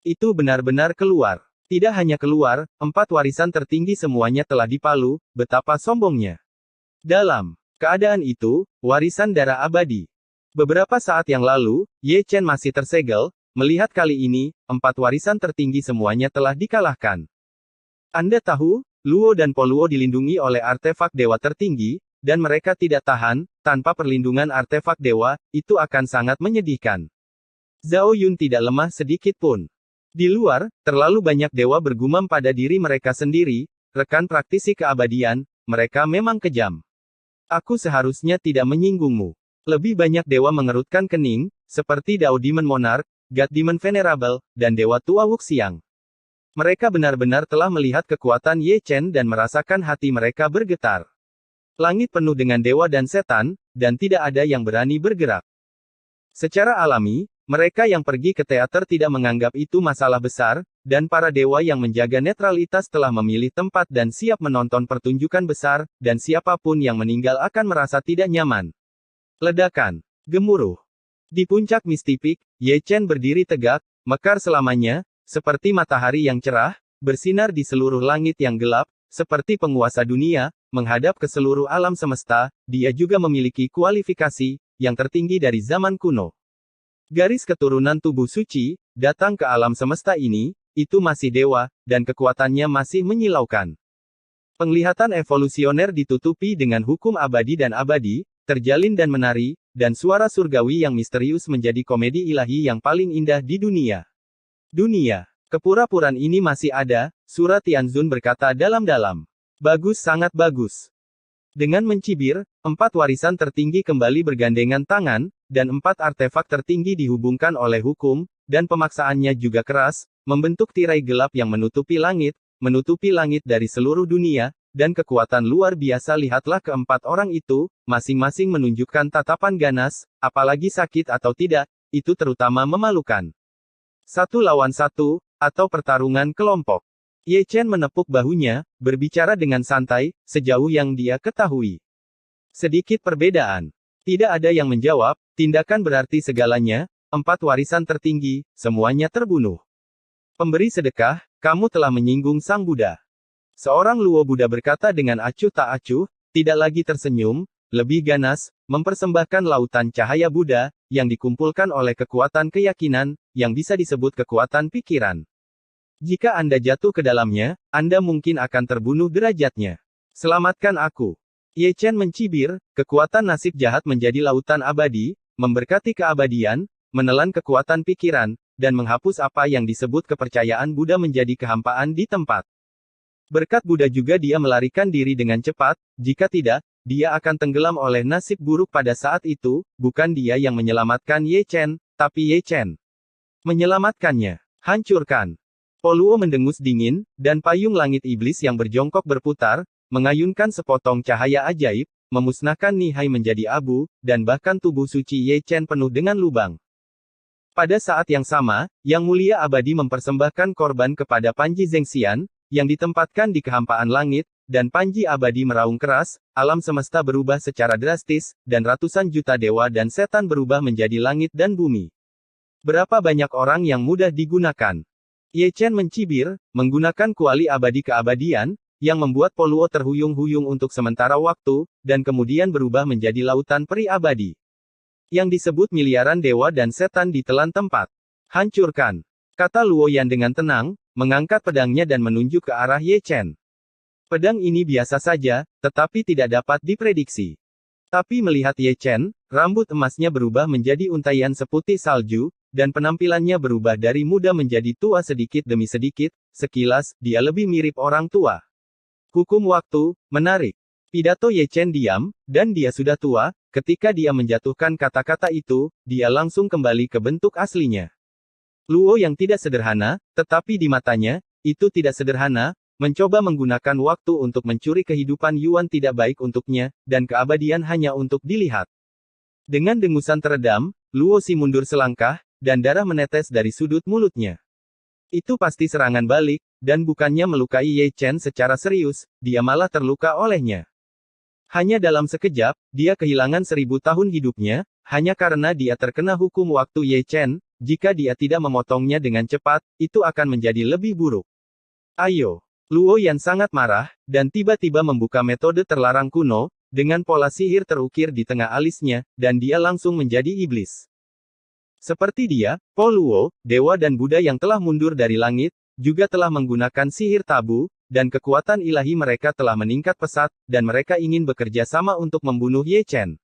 Itu benar-benar keluar. Tidak hanya keluar, 4 warisan tertinggi semuanya telah dipalu, betapa sombongnya. Dalam keadaan itu, warisan darah abadi. Beberapa saat yang lalu, Ye Chen masih tersegel, melihat kali ini, 4 warisan tertinggi semuanya telah dikalahkan. Anda tahu, Luo dan Po Luo dilindungi oleh artefak dewa tertinggi, dan mereka tidak tahan, tanpa perlindungan artefak dewa, itu akan sangat menyedihkan. Zhao Yun tidak lemah sedikit pun. Di luar, terlalu banyak dewa bergumam pada diri mereka sendiri, rekan praktisi keabadian, mereka memang kejam. Aku seharusnya tidak menyinggungmu. Lebih banyak dewa mengerutkan kening, seperti Dao Demon Monarch, God Demon Venerable, dan Dewa Tua Wuxiang. Mereka benar-benar telah melihat kekuatan Ye Chen dan merasakan hati mereka bergetar. Langit penuh dengan dewa dan setan, dan tidak ada yang berani bergerak. Secara alami, mereka yang pergi ke teater tidak menganggap itu masalah besar, dan para dewa yang menjaga netralitas telah memilih tempat dan siap menonton pertunjukan besar, dan siapapun yang meninggal akan merasa tidak nyaman. Ledakan. Gemuruh. Di puncak Misty Peak, Ye Chen berdiri tegak, mekar selamanya, seperti matahari yang cerah, bersinar di seluruh langit yang gelap, seperti penguasa dunia, menghadap ke seluruh alam semesta. Dia juga memiliki kualifikasi yang tertinggi dari zaman kuno. Garis keturunan tubuh suci datang ke alam semesta ini, itu masih dewa, dan kekuatannya masih menyilaukan. Penglihatan evolusioner ditutupi dengan hukum abadi dan abadi, terjalin dan menari, dan suara surgawi yang misterius menjadi komedi ilahi yang paling indah di dunia. Dunia. Kepura-puraan ini masih ada, Surat Tianzun berkata dalam-dalam. Bagus, sangat bagus. Dengan mencibir, 4 warisan tertinggi kembali bergandengan tangan, dan 4 artefak tertinggi dihubungkan oleh hukum, dan pemaksaannya juga keras, membentuk tirai gelap yang menutupi langit dari seluruh dunia, dan kekuatan luar biasa. Lihatlah keempat orang itu, masing-masing menunjukkan tatapan ganas, apalagi sakit atau tidak, itu terutama memalukan. 1 lawan 1, atau pertarungan kelompok. Ye Chen menepuk bahunya, berbicara dengan santai, sejauh yang dia ketahui. Sedikit perbedaan. Tidak ada yang menjawab, tindakan berarti segalanya, 4 warisan tertinggi, semuanya terbunuh. Pemberi sedekah, kamu telah menyinggung Sang Buddha. Seorang Luo Buddha berkata dengan acuh tak acuh, tidak lagi tersenyum, lebih ganas, mempersembahkan lautan cahaya Buddha, yang dikumpulkan oleh kekuatan keyakinan, yang bisa disebut kekuatan pikiran. Jika Anda jatuh ke dalamnya, Anda mungkin akan terbunuh derajatnya. Selamatkan aku. Ye Chen mencibir, kekuatan nasib jahat menjadi lautan abadi, memberkati keabadian, menelan kekuatan pikiran, dan menghapus apa yang disebut kepercayaan Buddha menjadi kehampaan di tempat. Berkat Buddha juga dia melarikan diri dengan cepat, jika tidak, dia akan tenggelam oleh nasib buruk pada saat itu, bukan dia yang menyelamatkan Ye Chen, tapi Ye Chen menyelamatkannya. Hancurkan. Po Luo mendengus dingin, dan payung langit iblis yang berjongkok berputar, mengayunkan sepotong cahaya ajaib, memusnahkan Nihai menjadi abu, dan bahkan tubuh suci Ye Chen penuh dengan lubang. Pada saat yang sama, Yang Mulia Abadi mempersembahkan korban kepada Panji Zhengxian, yang ditempatkan di kehampaan langit, dan Panji Abadi meraung keras, alam semesta berubah secara drastis, dan ratusan juta dewa dan setan berubah menjadi langit dan bumi. Berapa banyak orang yang mudah digunakan? Ye Chen mencibir, menggunakan kuali abadi keabadian, yang membuat Po Luo terhuyung-huyung untuk sementara waktu, dan kemudian berubah menjadi lautan peri abadi. Yang disebut miliaran dewa dan setan ditelan tempat. Hancurkan. Kata Luo Yan dengan tenang, mengangkat pedangnya dan menunjuk ke arah Ye Chen. Pedang ini biasa saja, tetapi tidak dapat diprediksi. Tapi melihat Ye Chen, rambut emasnya berubah menjadi untaian seputih salju, dan penampilannya berubah dari muda menjadi tua sedikit demi sedikit, sekilas, dia lebih mirip orang tua. Hukum waktu, menarik. Pidato Ye Chen diam, dan dia sudah tua, ketika dia menjatuhkan kata-kata itu, dia langsung kembali ke bentuk aslinya. Luo yang tidak sederhana, tetapi di matanya, itu tidak sederhana, mencoba menggunakan waktu untuk mencuri kehidupan Yuan tidak baik untuknya, dan keabadian hanya untuk dilihat. Dengan dengusan teredam, Luo Si mundur selangkah, dan darah menetes dari sudut mulutnya. Itu pasti serangan balik, dan bukannya melukai Ye Chen secara serius, dia malah terluka olehnya. Hanya dalam sekejap, dia kehilangan 1000 tahun hidupnya, hanya karena dia terkena hukum waktu Ye Chen, jika dia tidak memotongnya dengan cepat, itu akan menjadi lebih buruk. Ayo. Luo Yan sangat marah, dan tiba-tiba membuka metode terlarang kuno, dengan pola sihir terukir di tengah alisnya, dan dia langsung menjadi iblis. Seperti dia, Po Luo, dewa dan Buddha yang telah mundur dari langit, juga telah menggunakan sihir tabu, dan kekuatan ilahi mereka telah meningkat pesat, dan mereka ingin bekerja sama untuk membunuh Ye Chen.